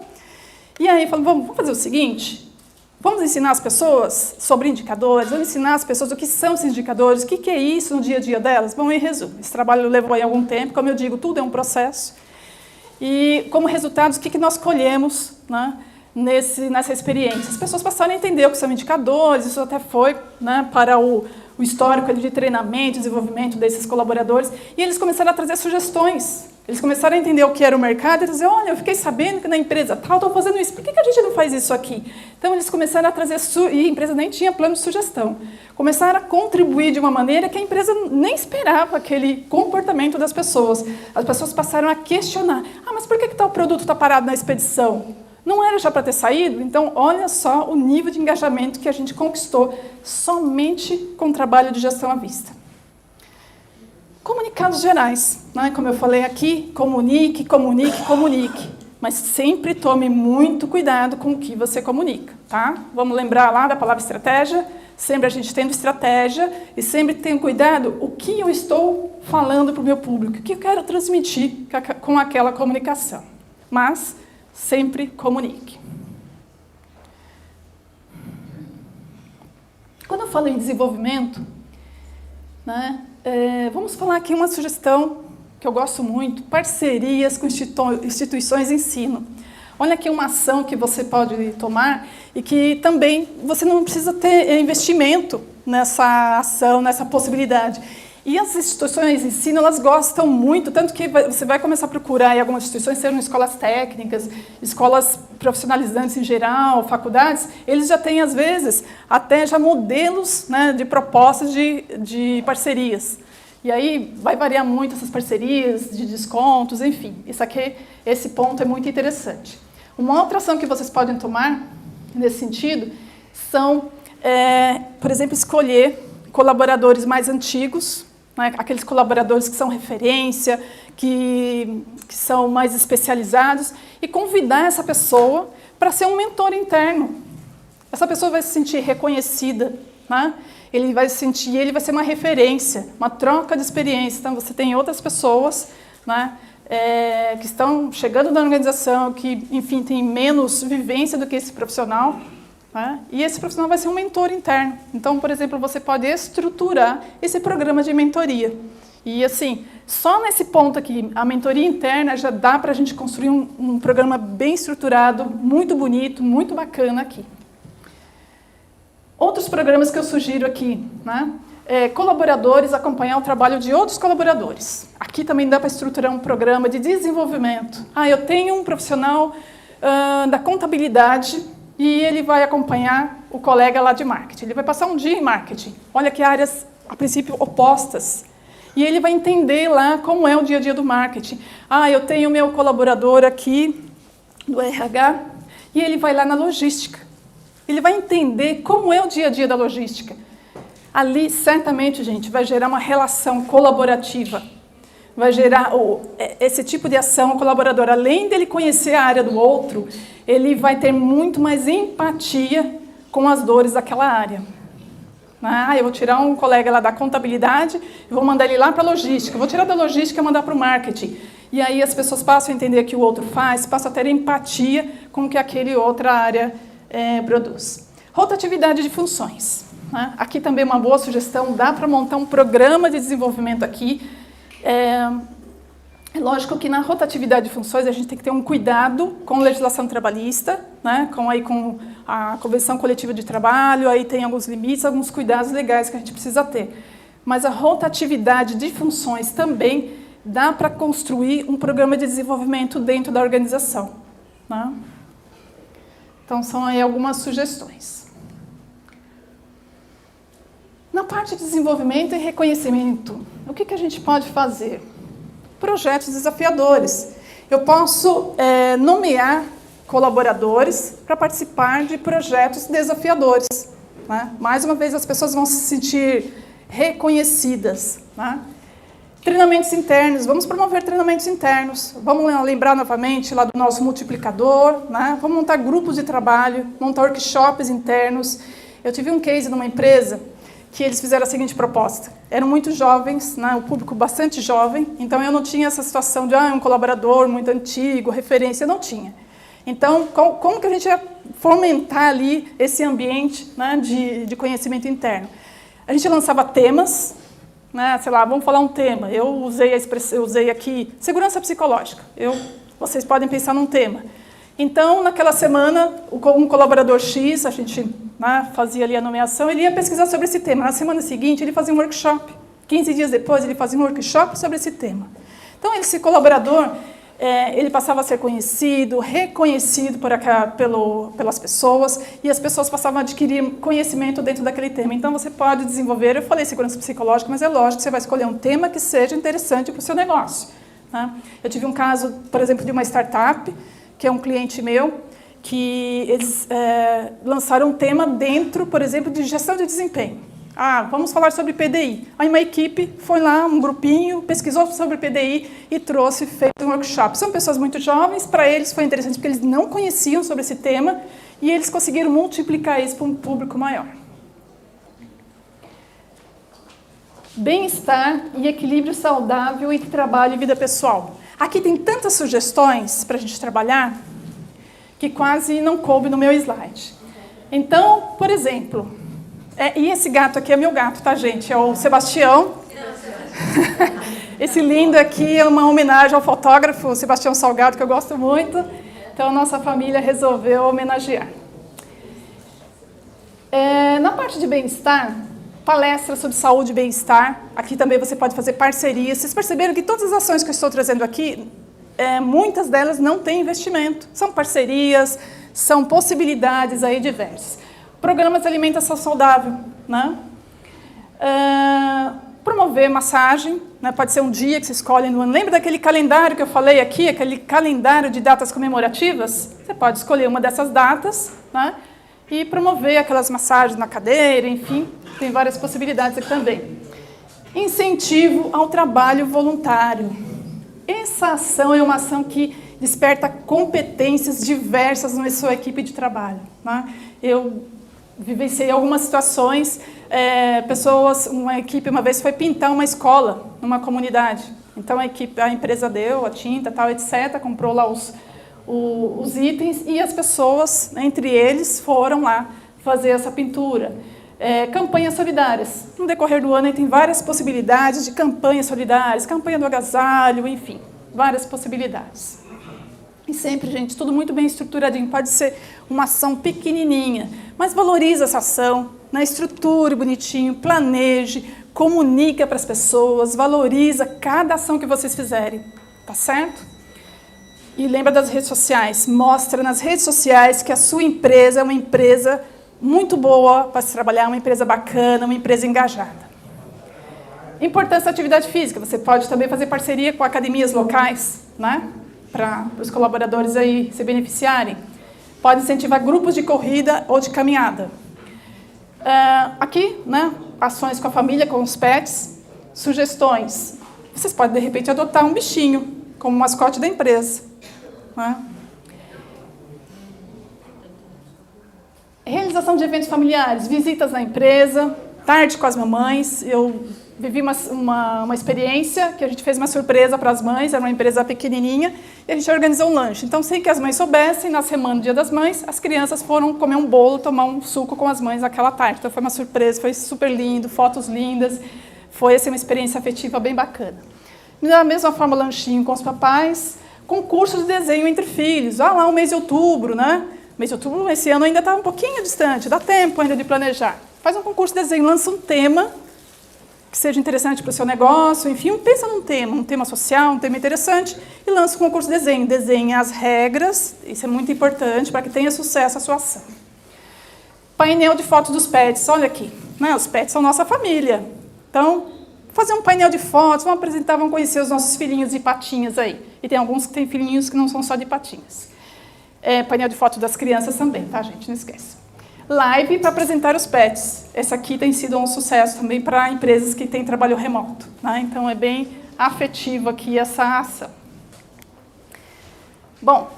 E aí, falamos, vamos fazer o seguinte, vamos ensinar as pessoas sobre indicadores, vamos ensinar as pessoas o que são esses indicadores, o que é isso no dia a dia delas. Bom, em resumo, esse trabalho levou aí algum tempo, como eu digo, tudo é um processo. E, como resultados, o que nós colhemos, né, nessa experiência? As pessoas passaram a entender o que são indicadores, isso até foi, né, para o histórico de treinamento, desenvolvimento desses colaboradores, e eles começaram a trazer sugestões. Eles começaram a entender o que era o mercado e dizer, olha, eu fiquei sabendo que na empresa tal estão fazendo isso, por que a gente não faz isso aqui? Então, eles começaram a trazer, e a empresa nem tinha plano de sugestão, começaram a contribuir de uma maneira que a empresa nem esperava aquele comportamento das pessoas. As pessoas passaram a questionar, mas por que tal produto está parado na expedição? Não era já para ter saído? Então, olha só o nível de engajamento que a gente conquistou somente com o trabalho de gestão à vista. Comunicados gerais, né? Como eu falei aqui, comunique, comunique, comunique. Mas sempre tome muito cuidado com o que você comunica, tá? Vamos lembrar lá da palavra estratégia? Sempre a gente tendo estratégia e sempre tenha cuidado o que eu estou falando para o meu público, o que eu quero transmitir com aquela comunicação. Mas sempre comunique. Quando eu falo em desenvolvimento, né, vamos falar aqui uma sugestão que eu gosto muito, parcerias com instituições de ensino. Olha aqui uma ação que você pode tomar e que também você não precisa ter investimento nessa ação, nessa possibilidade. E as instituições de ensino, elas gostam muito, tanto que você vai começar a procurar em algumas instituições, sejam escolas técnicas, escolas profissionalizantes em geral, faculdades, eles já têm, às vezes, até já modelos, né, de propostas de parcerias. E aí vai variar muito essas parcerias, de descontos, enfim. Esse ponto é muito interessante. Uma outra ação que vocês podem tomar, nesse sentido, são, por exemplo, escolher colaboradores mais antigos, né, aqueles colaboradores que são referência, que são mais especializados, e convidar essa pessoa para ser um mentor interno. Essa pessoa vai se sentir reconhecida, né? Ele vai ser uma referência, uma troca de experiência. Então, você tem outras pessoas, né, que estão chegando na organização, que, enfim, tem menos vivência do que esse profissional, né? E esse profissional vai ser um mentor interno. Então, por exemplo, você pode estruturar esse programa de mentoria. E, assim, só nesse ponto aqui, a mentoria interna já dá para a gente construir um programa bem estruturado, muito bonito, muito bacana aqui. Outros programas que eu sugiro aqui, né? Colaboradores, acompanhar o trabalho de outros colaboradores. Aqui também dá para estruturar um programa de desenvolvimento. Eu tenho um profissional da contabilidade, e ele vai acompanhar o colega lá de marketing. Ele vai passar um dia em marketing. Olha que áreas, a princípio, opostas. E ele vai entender lá como é o dia a dia do marketing. Ah, eu tenho meu colaborador aqui do RH e ele vai lá na logística. Ele vai entender como é o dia a dia da logística. Ali, certamente, gente, vai gerar uma relação colaborativa. Vai gerar esse tipo de ação colaboradora. Além dele conhecer a área do outro, ele vai ter muito mais empatia com as dores daquela área. Ah, eu vou tirar um colega lá da contabilidade e vou mandar ele lá para a logística. Vou tirar da logística e mandar para o marketing. E aí as pessoas passam a entender o que o outro faz, passam a ter empatia com o que aquele outra área produz. Rotatividade de funções. Né? Aqui também uma boa sugestão, dá para montar um programa de desenvolvimento aqui. É lógico que na rotatividade de funções a gente tem que ter um cuidado com a legislação trabalhista, né? com a Convenção Coletiva de Trabalho, aí tem alguns limites, alguns cuidados legais que a gente precisa ter. Mas a rotatividade de funções também dá para construir um programa de desenvolvimento dentro da organização. Né? Então, são aí algumas sugestões. Na parte de desenvolvimento e reconhecimento, o que a gente pode fazer? Projetos desafiadores. Eu posso nomear colaboradores para participar de projetos desafiadores. Né? Mais uma vez, as pessoas vão se sentir reconhecidas. Né? Treinamentos internos, vamos promover treinamentos internos. Vamos lembrar novamente lá do nosso multiplicador. Né? Vamos montar grupos de trabalho, montar workshops internos. Eu tive um case numa empresa que eles fizeram a seguinte proposta. Eram muito jovens, né, o público bastante jovem, então eu não tinha essa situação de um colaborador muito antigo, referência, eu não tinha. Então, como que a gente ia fomentar ali esse ambiente, né, de conhecimento interno? A gente lançava temas, né, sei lá, vamos falar um tema. Eu usei aqui segurança psicológica. Vocês podem pensar num tema. Então, naquela semana, um colaborador X, a gente fazia ali a nomeação, ele ia pesquisar sobre esse tema. Na semana seguinte, ele fazia um workshop. 15 dias depois, ele fazia um workshop sobre esse tema. Então, esse colaborador, ele passava a ser conhecido, reconhecido pelas pessoas, e as pessoas passavam a adquirir conhecimento dentro daquele tema. Então, você pode desenvolver, eu falei segurança psicológica, mas é lógico que você vai escolher um tema que seja interessante para o seu negócio. Tá? Eu tive um caso, por exemplo, de uma startup, que é um cliente meu, que eles lançaram um tema dentro, por exemplo, de gestão de desempenho. Vamos falar sobre PDI. Aí uma equipe foi lá, um grupinho, pesquisou sobre PDI e fez um workshop. São pessoas muito jovens, para eles foi interessante porque eles não conheciam sobre esse tema e eles conseguiram multiplicar isso para um público maior. Bem-estar e equilíbrio saudável entre trabalho e vida pessoal. Aqui tem tantas sugestões para a gente trabalhar que quase não coube no meu slide. Então, por exemplo, e esse gato aqui é meu gato, tá, gente? É o Sebastião. Esse lindo aqui é uma homenagem ao fotógrafo Sebastião Salgado, que eu gosto muito. Então, a nossa família resolveu homenagear. Na parte de bem-estar, palestra sobre saúde e bem-estar. Aqui também você pode fazer parcerias. Vocês perceberam que todas as ações que eu estou trazendo aqui, muitas delas não têm investimento. São parcerias, são possibilidades aí diversas. Programas de alimentação saudável. Né? Promover massagem. Né? Pode ser um dia que você escolhe no ano. Lembra daquele calendário que eu falei aqui? Aquele calendário de datas comemorativas? Você pode escolher uma dessas datas, né? E promover aquelas massagens na cadeira, enfim. Tem várias possibilidades aqui também. Incentivo ao trabalho voluntário. Essa ação é uma ação que desperta competências diversas na sua equipe de trabalho. Né? Eu vivenciei algumas situações, uma equipe uma vez foi pintar uma escola numa comunidade. Então a empresa deu a tinta, tal, etc., comprou lá os itens e as pessoas, entre eles, foram lá fazer essa pintura. Campanhas solidárias. No decorrer do ano, tem várias possibilidades de campanhas solidárias, campanha do agasalho, enfim, várias possibilidades. E sempre, gente, tudo muito bem estruturadinho. Pode ser uma ação pequenininha, mas valoriza essa ação, na estrutura bonitinho, planeje, comunica para as pessoas, valoriza cada ação que vocês fizerem, tá certo? E lembra das redes sociais, mostra nas redes sociais que a sua empresa é uma empresa muito boa para se trabalhar, uma empresa bacana, uma empresa engajada. Importância da atividade física. Você pode também fazer parceria com academias locais, né? Para os colaboradores aí se beneficiarem. Pode incentivar grupos de corrida ou de caminhada. Aqui, né? Ações com a família, com os pets. Sugestões. Vocês podem, de repente, adotar um bichinho como mascote da empresa, né? Realização de eventos familiares, visitas na empresa, tarde com as mamães. Eu vivi uma experiência que a gente fez uma surpresa para as mães, era uma empresa pequenininha, e a gente organizou um lanche. Então, sem que as mães soubessem, na semana do Dia das Mães, as crianças foram comer um bolo, tomar um suco com as mães naquela tarde. Então, foi uma surpresa, foi super lindo, fotos lindas, foi assim, uma experiência afetiva bem bacana. Da mesma forma, lanchinho com os papais, concurso de desenho entre filhos. Lá o mês de outubro, né? Mês de outubro, esse ano ainda está um pouquinho distante, dá tempo ainda de planejar. Faz um concurso de desenho, lança um tema que seja interessante para o seu negócio, enfim, pensa num tema social, um tema interessante, e lança um concurso de desenho. Desenha as regras, isso é muito importante para que tenha sucesso a sua ação. Painel de fotos dos pets, olha aqui, né? Os pets são nossa família. Então, fazer um painel de fotos, vamos apresentar, vamos conhecer os nossos filhinhos de patinhas aí. E tem alguns que têm filhinhos que não são só de patinhas. Painel de fotos das crianças também, tá, gente? Não esquece. Live para apresentar os pets. Essa aqui tem sido um sucesso também para empresas que têm trabalho remoto, né? Então, é bem afetivo aqui essa ação. Bom,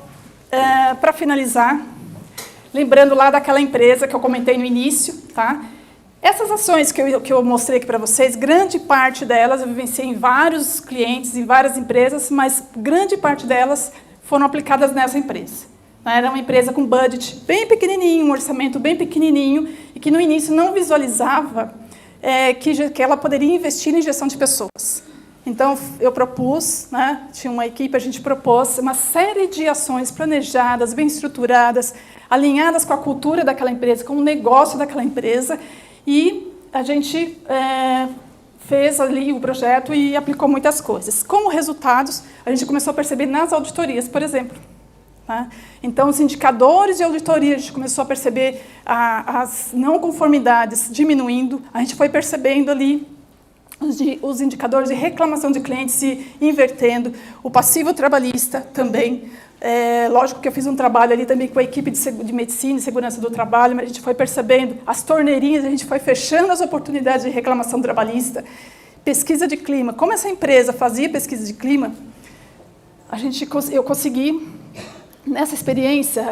para finalizar, lembrando lá daquela empresa que eu comentei no início, tá? Essas ações que eu mostrei aqui para vocês, grande parte delas eu vivenciei em vários clientes, em várias empresas, mas grande parte delas foram aplicadas nessa empresa. Era uma empresa com budget bem pequenininho, um orçamento bem pequenininho, e que no início não visualizava que ela poderia investir em gestão de pessoas. Então, eu propus, né, tinha uma equipe, a gente propôs uma série de ações planejadas, bem estruturadas, alinhadas com a cultura daquela empresa, com o negócio daquela empresa, e a gente fez ali o projeto e aplicou muitas coisas. Como resultados, a gente começou a perceber nas auditorias, por exemplo. Então, os indicadores de auditoria, a gente começou a perceber as não conformidades diminuindo, a gente foi percebendo ali os indicadores de reclamação de clientes se invertendo, o passivo trabalhista também. Lógico que eu fiz um trabalho ali também com a equipe de medicina e segurança do trabalho, mas a gente foi percebendo as torneirinhas, a gente foi fechando as oportunidades de reclamação trabalhista. Pesquisa de clima, como essa empresa fazia pesquisa de clima, eu consegui. Nessa experiência,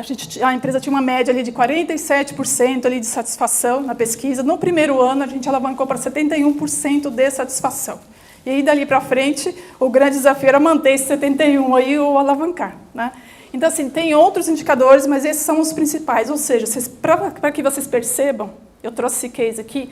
a empresa tinha uma média ali de 47% ali de satisfação na pesquisa. No primeiro ano, a gente alavancou para 71% de satisfação. E aí, dali para frente, o grande desafio era manter esse 71% aí ou alavancar, né? Então, assim, tem outros indicadores, mas esses são os principais. Ou seja, para que vocês percebam, eu trouxe esse case aqui,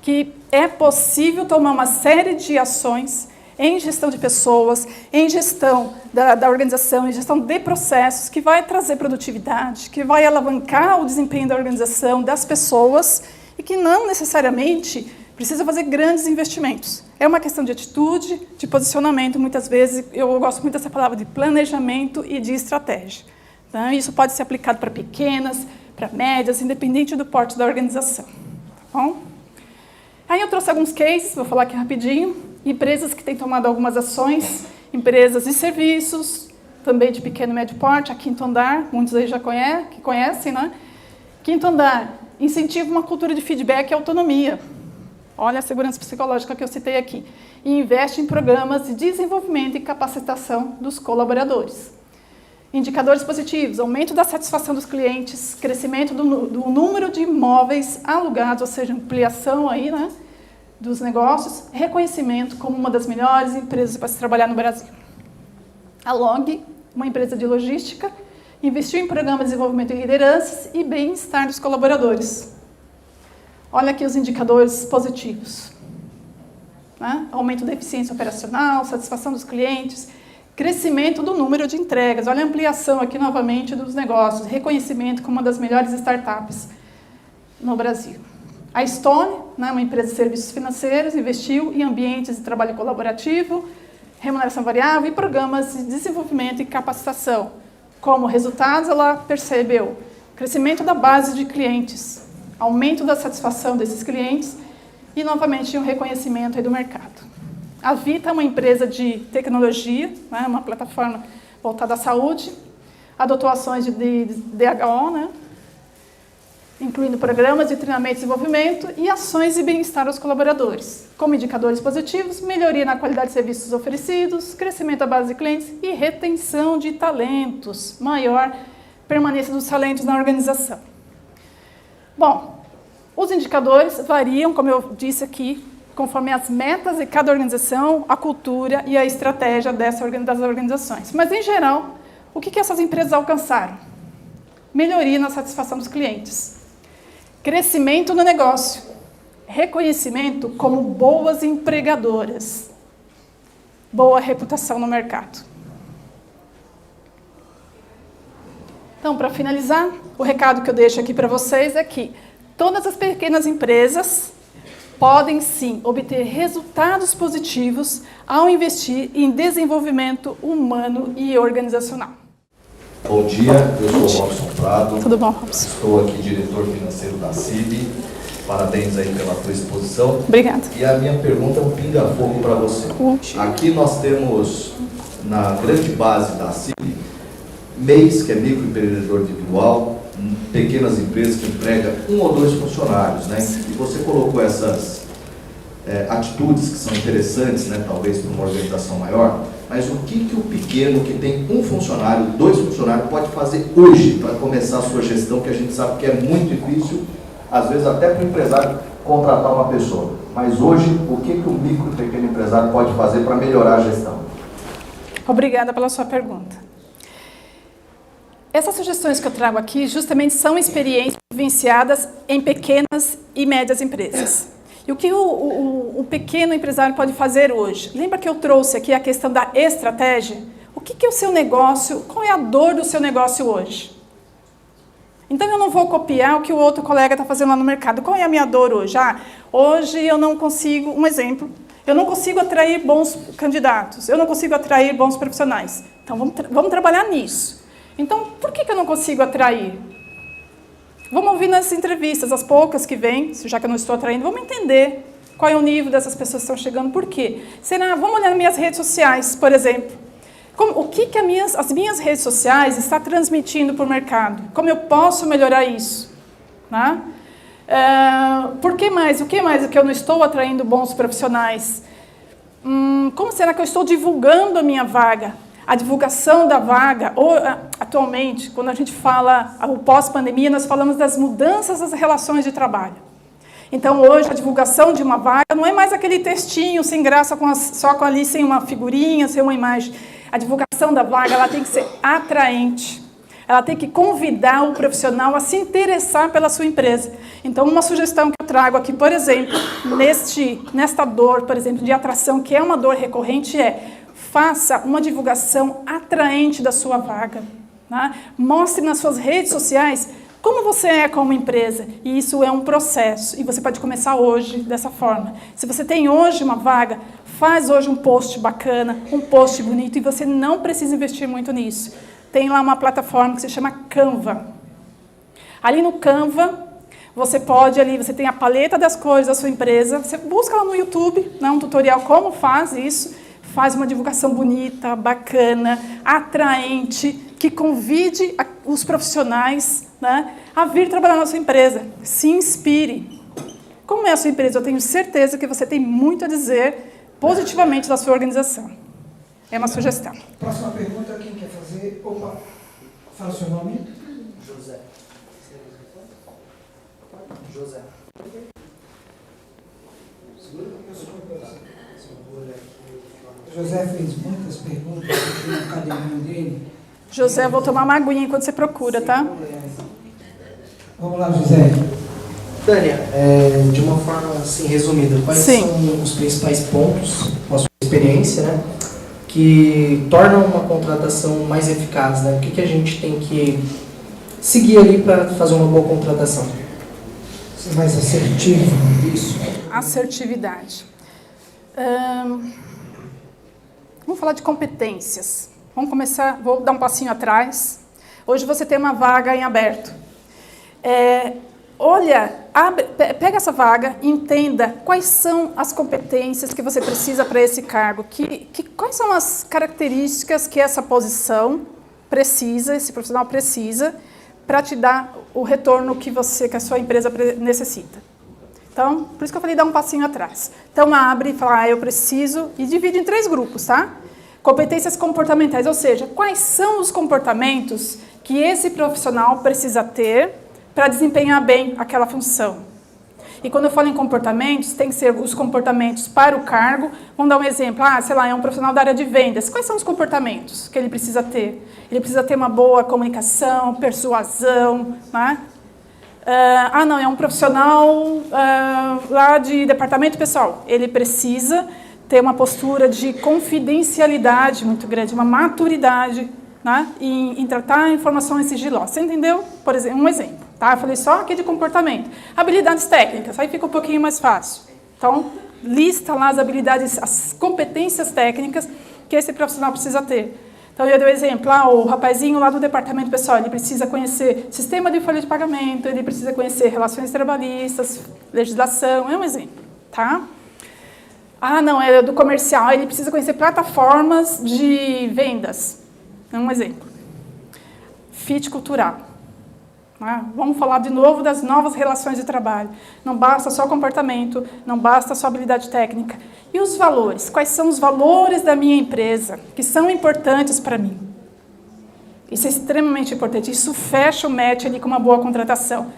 que é possível tomar uma série de ações em gestão de pessoas, em gestão da organização, em gestão de processos, que vai trazer produtividade, que vai alavancar o desempenho da organização, das pessoas, e que não necessariamente precisa fazer grandes investimentos. É uma questão de atitude, de posicionamento, muitas vezes, eu gosto muito dessa palavra de planejamento e de estratégia. Então, isso pode ser aplicado para pequenas, para médias, independente do porte da organização. Tá bom? Aí eu trouxe alguns cases, vou falar aqui rapidinho. Empresas que têm tomado algumas ações, empresas de serviços, também de pequeno e médio porte, a Quinto Andar, muitos aí já conhecem, né? Quinto Andar, incentiva uma cultura de feedback e autonomia. Olha a segurança psicológica que eu citei aqui. E investe em programas de desenvolvimento e capacitação dos colaboradores. Indicadores positivos, aumento da satisfação dos clientes, crescimento do número de imóveis alugados, ou seja, ampliação aí, né, dos negócios, reconhecimento como uma das melhores empresas para se trabalhar no Brasil. A Log, uma empresa de logística, investiu em programas de desenvolvimento de lideranças e bem-estar dos colaboradores. Olha aqui os indicadores positivos. Né? Aumento da eficiência operacional, satisfação dos clientes, crescimento do número de entregas. Olha a ampliação aqui novamente dos negócios, reconhecimento como uma das melhores startups no Brasil. A Stone, né, uma empresa de serviços financeiros, investiu em ambientes de trabalho colaborativo, remuneração variável e programas de desenvolvimento e capacitação. Como resultados, ela percebeu crescimento da base de clientes, aumento da satisfação desses clientes e, novamente, um reconhecimento aí do mercado. A Vita é uma empresa de tecnologia, né, uma plataforma voltada à saúde, adotou ações de DHO, né, incluindo programas de treinamento e desenvolvimento e ações de bem-estar aos colaboradores, como indicadores positivos, melhoria na qualidade de serviços oferecidos, crescimento da base de clientes e retenção de talentos, maior permanência dos talentos na organização. Bom, os indicadores variam, como eu disse aqui, conforme as metas de cada organização, a cultura e a estratégia das organizações. Mas, em geral, o que essas empresas alcançaram? Melhoria na satisfação dos clientes. Crescimento no negócio. Reconhecimento como boas empregadoras. Boa reputação no mercado. Então, para finalizar, o recado que eu deixo aqui para vocês é que todas as pequenas empresas podem, sim, obter resultados positivos ao investir em desenvolvimento humano e organizacional. Bom dia, eu sou o Robson Prado. Tudo bom, Robson? Estou aqui, diretor financeiro da CIB. Parabéns aí pela tua exposição. Obrigada. E a minha pergunta é um pinga-fogo para você. Aqui nós temos, na grande base da CIB, MEIs, que é microempreendedor individual, pequenas empresas que empregam 1 ou 2 funcionários, né? E você colocou essas atitudes que são interessantes, né? Talvez para uma organização maior, mas o que o pequeno que tem 1 funcionário, 2 funcionários pode fazer hoje para começar a sua gestão, que a gente sabe que é muito difícil, às vezes até para o empresário contratar uma pessoa. Mas hoje, o que o micro e pequeno empresário pode fazer para melhorar a gestão? Obrigada pela sua pergunta. Essas sugestões que eu trago aqui justamente são experiências vivenciadas em pequenas e médias empresas. E o que o pequeno empresário pode fazer hoje? Lembra que eu trouxe aqui a questão da estratégia? O que é o seu negócio? Qual é a dor do seu negócio hoje? Então eu não vou copiar o que o outro colega está fazendo lá no mercado. Qual é a minha dor hoje? Hoje eu não consigo, um exemplo, eu não consigo atrair bons candidatos, eu não consigo atrair bons profissionais. Então vamos trabalhar nisso. Então, por que eu não consigo atrair? Vamos ouvir nas entrevistas, as poucas que vêm, já que eu não estou atraindo, vamos entender qual é o nível dessas pessoas que estão chegando, por quê? Vamos olhar nas minhas redes sociais, por exemplo. O que as minhas redes sociais estão transmitindo para o mercado? Como eu posso melhorar isso? Né? Por que mais? O que mais é que eu não estou atraindo bons profissionais? Como será que eu estou divulgando a minha vaga? A divulgação da vaga, atualmente, quando a gente fala o pós-pandemia, nós falamos das mudanças das relações de trabalho. Então, hoje, a divulgação de uma vaga não é mais aquele textinho sem graça, ali sem uma figurinha, sem uma imagem. A divulgação da vaga ela tem que ser atraente. Ela tem que convidar o profissional a se interessar pela sua empresa. Então, uma sugestão que eu trago aqui, por exemplo, nesta dor, por exemplo, de atração, que é uma dor recorrente, faça uma divulgação atraente da sua vaga. Né? Mostre nas suas redes sociais como você é como empresa. E isso é um processo. E você pode começar hoje dessa forma. Se você tem hoje uma vaga, faz hoje um post bacana, um post bonito, e você não precisa investir muito nisso. Tem lá uma plataforma que se chama Canva. Ali no Canva, você tem a paleta das cores da sua empresa, você busca lá no YouTube, né, um tutorial como faz isso, faz uma divulgação bonita, bacana, atraente, que convide os profissionais, né, a vir trabalhar na sua empresa. Se inspire. Como é a sua empresa? Eu tenho certeza que você tem muito a dizer positivamente da sua organização. É uma sugestão. Próxima pergunta, quem quer fazer? Opa, fala o seu nome. José. José. José fez muitas perguntas aqui no caderninho dele. José, eu vou tomar uma aguinha enquanto você procura, tá? Vamos lá, José. Tânia, de uma forma assim resumida, quais são os principais pontos, com a sua experiência, né, que tornam uma contratação mais eficaz, né? O que a gente tem que seguir ali para fazer uma boa contratação? Ser mais assertivo. Isso. Assertividade. Vamos falar de competências. Vamos começar, vou dar um passinho atrás. Hoje você tem uma vaga em aberto. olha, pega essa vaga, entenda quais são as competências que você precisa para esse cargo, quais são as características que essa posição precisa, esse profissional precisa, para te dar o retorno que a sua empresa necessita. Então, por isso que eu falei, dá um passinho atrás. Então, abre e fala, eu preciso, e divide em 3 grupos, tá? Competências comportamentais, ou seja, quais são os comportamentos que esse profissional precisa ter para desempenhar bem aquela função. E quando eu falo em comportamentos, tem que ser os comportamentos para o cargo. Vamos dar um exemplo, sei lá, é um profissional da área de vendas. Quais são os comportamentos que ele precisa ter? Ele precisa ter uma boa comunicação, persuasão, né? Não, é um profissional lá de departamento pessoal. Ele precisa ter uma postura de confidencialidade muito grande, uma maturidade, né, em tratar informações sigilosas. Você entendeu? Por exemplo, um exemplo. Tá? Eu falei só aqui de comportamento. Habilidades técnicas, aí fica um pouquinho mais fácil. Então, lista lá as habilidades, as competências técnicas que esse profissional precisa ter. Então, eu dei o exemplo, o rapazinho lá do departamento pessoal, ele precisa conhecer sistema de folha de pagamento, ele precisa conhecer relações trabalhistas, legislação, é um exemplo, tá? Não, é do comercial, ele precisa conhecer plataformas de vendas, é um exemplo. Fit cultural. Vamos falar de novo das novas relações de trabalho. Não basta só comportamento, não basta só habilidade técnica. E os valores? Quais são os valores da minha empresa que são importantes para mim? Isso é extremamente importante. Isso fecha o match ali com uma boa contratação.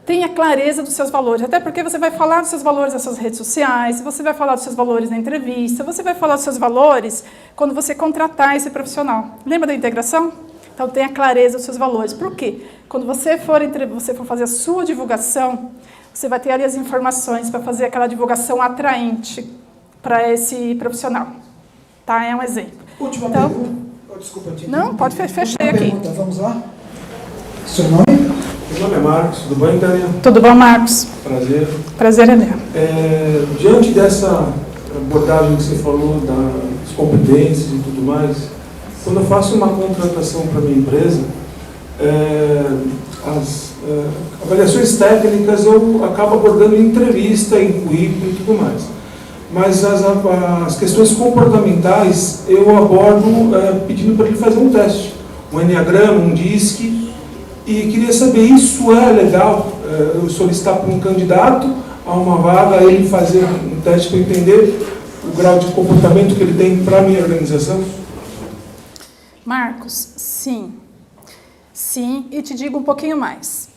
Tenha clareza dos seus valores, até porque você vai falar dos seus valores nas suas redes sociais, você vai falar dos seus valores na entrevista, você vai falar dos seus valores quando você contratar esse profissional. Lembra da integração? Então, tenha clareza dos seus valores. Por quê? Quando você for fazer a sua divulgação, você vai ter ali as informações para fazer aquela divulgação atraente para esse profissional. Tá? É um exemplo. Última pergunta. Desculpa, não, pode fechar aqui. Pergunta. Vamos lá. Seu nome? Meu nome é Marcos. Tudo bem, Tânia? Tudo bom, Marcos? Prazer. Prazer é meu. Diante dessa abordagem que você falou das competências e tudo mais, quando eu faço uma contratação para minha empresa, as avaliações técnicas eu acabo abordando em entrevista, em currículo e tudo mais. Mas as questões comportamentais eu abordo pedindo para ele fazer um teste, um enneagrama, um DISC, e queria saber, isso é legal, eu solicitar para um candidato a uma vaga, ele fazer um teste para entender o grau de comportamento que ele tem para a minha organização? Marcos, sim. Sim, e te digo um pouquinho mais.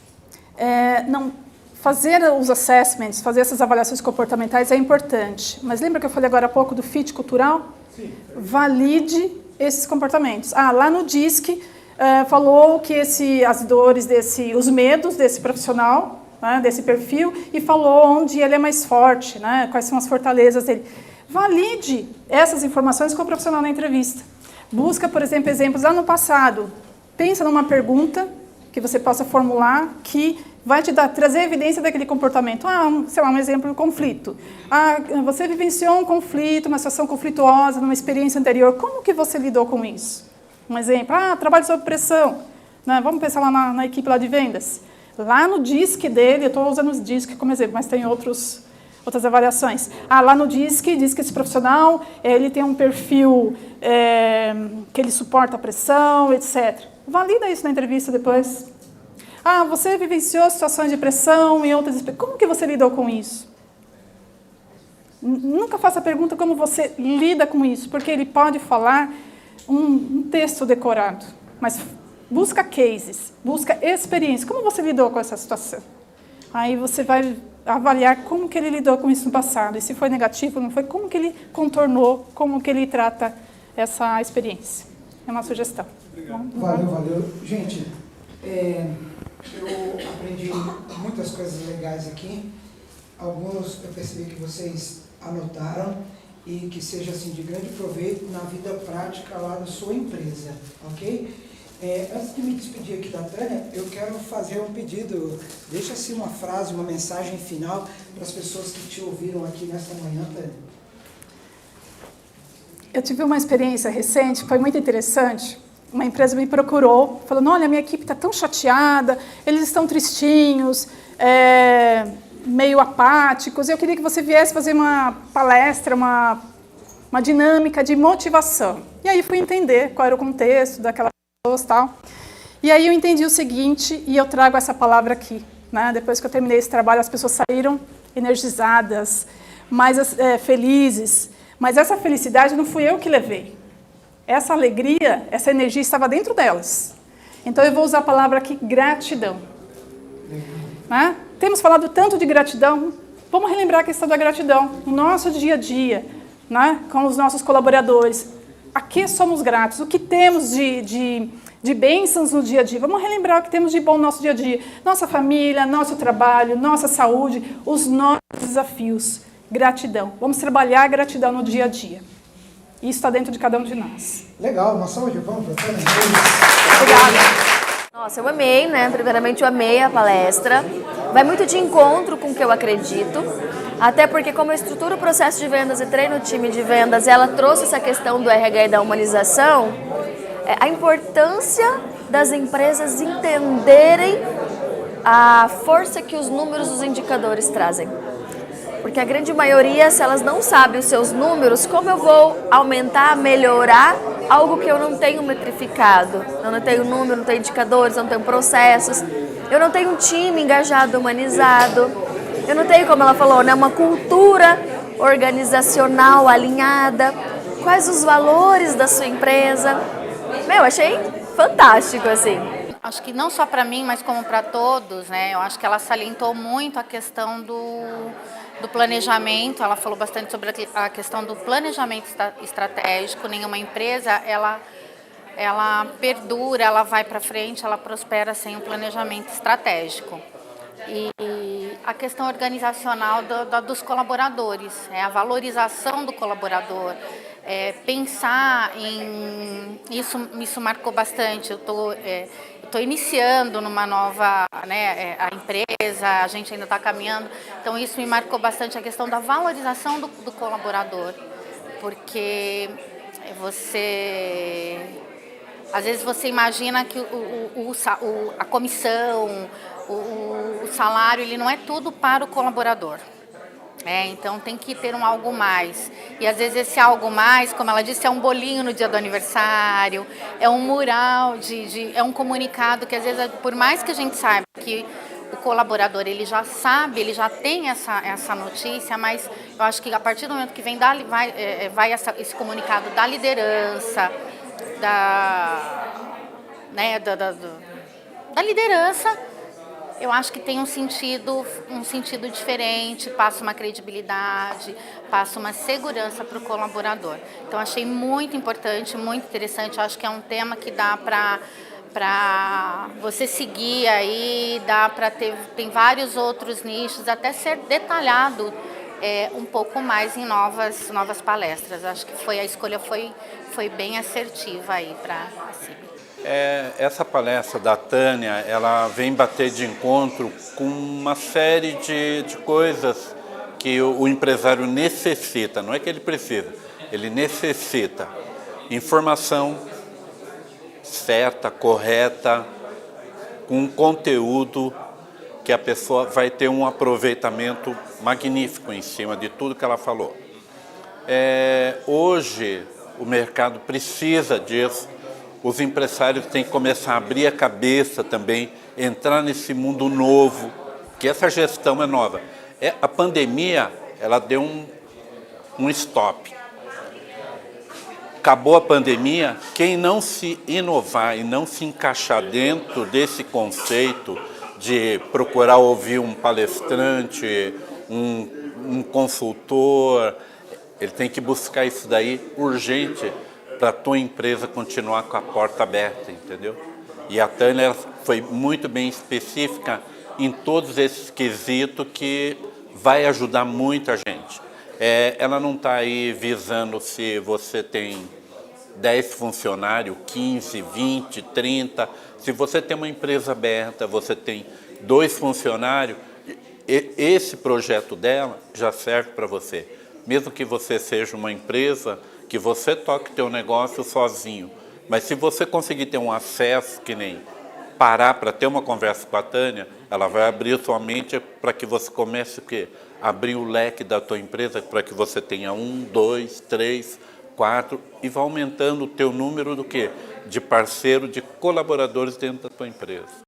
Fazer os assessments, fazer essas avaliações comportamentais é importante, mas lembra que eu falei agora há pouco do fit cultural? Sim. Valide esses comportamentos. Lá no DISC falou que as dores os medos desse profissional, né, desse perfil, e falou onde ele é mais forte, né, quais são as fortalezas dele. Valide essas informações com o profissional na entrevista. Busca, por exemplo, exemplos lá no passado. Pensa numa pergunta que você possa formular que vai te trazer evidência daquele comportamento. Sei lá, um exemplo, conflito. Você vivenciou um conflito, uma situação conflituosa, numa experiência anterior. Como que você lidou com isso? Um exemplo, trabalho sob pressão. Né? Vamos pensar lá na equipe lá de vendas. Lá no DISC dele, eu estou usando o DISC como exemplo, mas tem outras avaliações. Lá no DISC, diz que esse profissional ele tem um perfil que ele suporta a pressão, etc. Valida isso na entrevista depois. Você vivenciou situações de pressão e outras... Como que você lidou com isso? Nunca faça a pergunta como você lida com isso, porque ele pode falar um texto decorado, mas busca cases, busca experiência. Como você lidou com essa situação? Aí você vai avaliar como que ele lidou com isso no passado. E se foi negativo, não foi, como que ele contornou, como que ele trata essa experiência. É uma sugestão. Obrigado. Valeu. Gente, eu aprendi muitas coisas legais aqui. Alguns eu percebi que vocês anotaram e que seja assim de grande proveito na vida prática lá da sua empresa, ok? Antes de me despedir aqui da Tânia, eu quero fazer um pedido. Deixa assim uma frase, uma mensagem final para as pessoas que te ouviram aqui nesta manhã, Tânia. Eu tive uma experiência recente, foi muito interessante. Uma empresa me procurou, falando, olha, minha equipe está tão chateada, eles estão tristinhos, meio apáticos. Eu queria que você viesse fazer uma palestra, uma dinâmica de motivação. E aí fui entender qual era o contexto daquelas pessoas e tal. E aí eu entendi o seguinte, e eu trago essa palavra aqui. Né? Depois que eu terminei esse trabalho, as pessoas saíram energizadas, mais felizes. Mas essa felicidade não fui eu que levei. Essa alegria, essa energia estava dentro delas. Então eu vou usar a palavra aqui, gratidão. Né? Temos falado tanto de gratidão, vamos relembrar a questão da gratidão no nosso dia a dia, né? Com os nossos colaboradores. A que somos gratos? O que temos de bênçãos no dia a dia? Vamos relembrar o que temos de bom no nosso dia a dia. Nossa família, nosso trabalho, nossa saúde, os nossos desafios. Gratidão. Vamos trabalhar a gratidão no dia a dia. Isso está dentro de cada um de nós. Legal, uma salva de palmas para todos. Obrigada. Nossa, eu amei, né? Primeiramente eu amei a palestra. Vai muito de encontro com o que eu acredito. Até porque como eu estruturo o processo de vendas e treino o time de vendas, ela trouxe essa questão do RH e da humanização, a importância das empresas entenderem a força que os números dos indicadores trazem. Porque a grande maioria, se elas não sabem os seus números, como eu vou aumentar, melhorar algo que eu não tenho metrificado? Eu não tenho número, não tenho indicadores, não tenho processos, eu não tenho um time engajado, humanizado, eu não tenho, como ela falou, né, uma cultura organizacional alinhada. Quais os valores da sua empresa? Meu, achei fantástico, assim. Acho que não só para mim, mas como para todos, né? Eu acho que ela salientou muito a questão do planejamento. Ela falou bastante sobre a questão do planejamento estratégico. Nenhuma empresa, ela perdura, ela vai para frente, ela prospera sem um planejamento estratégico. E a questão organizacional dos colaboradores, a valorização do colaborador, pensar em... Isso marcou bastante. Eu estou iniciando numa nova, né, a empresa, a gente ainda está caminhando, então isso me marcou bastante a questão da valorização do colaborador, porque às vezes você imagina que a comissão, o salário, ele não é tudo para o colaborador. Então tem que ter um algo mais. E às vezes esse algo mais, como ela disse, é um bolinho no dia do aniversário, é um mural, é um comunicado que às vezes, por mais que a gente saiba que o colaborador ele já sabe, ele já tem essa notícia, mas eu acho que a partir do momento que vai esse comunicado da liderança, da liderança, eu acho que tem um sentido diferente, passa uma credibilidade, passa uma segurança para o colaborador. Então, achei muito importante, muito interessante. Acho que é um tema que dá para você seguir aí, dá para tem vários outros nichos, até ser detalhado um pouco mais em novas palestras. Acho que a escolha foi bem assertiva aí para a CIB. Essa palestra da Tânia, ela vem bater de encontro com uma série de coisas que o empresário necessita, não é que ele precisa, ele necessita informação certa, correta, com conteúdo que a pessoa vai ter um aproveitamento magnífico em cima de tudo que ela falou. Hoje o mercado precisa disso. Os empresários têm que começar a abrir a cabeça também, entrar nesse mundo novo, que essa gestão é nova. A pandemia, ela deu um stop. Acabou a pandemia, quem não se inovar e não se encaixar dentro desse conceito de procurar ouvir um palestrante, um consultor, ele tem que buscar isso daí urgente, para a tua empresa continuar com a porta aberta, entendeu? E a Tânia foi muito bem específica em todos esses quesitos que vai ajudar muito a gente. Ela não está aí visando se você tem 10 funcionários, 15, 20, 30. Se você tem uma empresa aberta, você tem 2 funcionários, esse projeto dela já serve para você. Mesmo que você seja uma empresa que você toque teu negócio sozinho, mas se você conseguir ter um acesso, que nem parar para ter uma conversa com a Tânia, ela vai abrir a sua mente para que você comece o quê? Abrir o leque da tua empresa para que você tenha 1, 2, 3, 4 e vá aumentando o teu número do quê? De parceiro, de colaboradores dentro da tua empresa.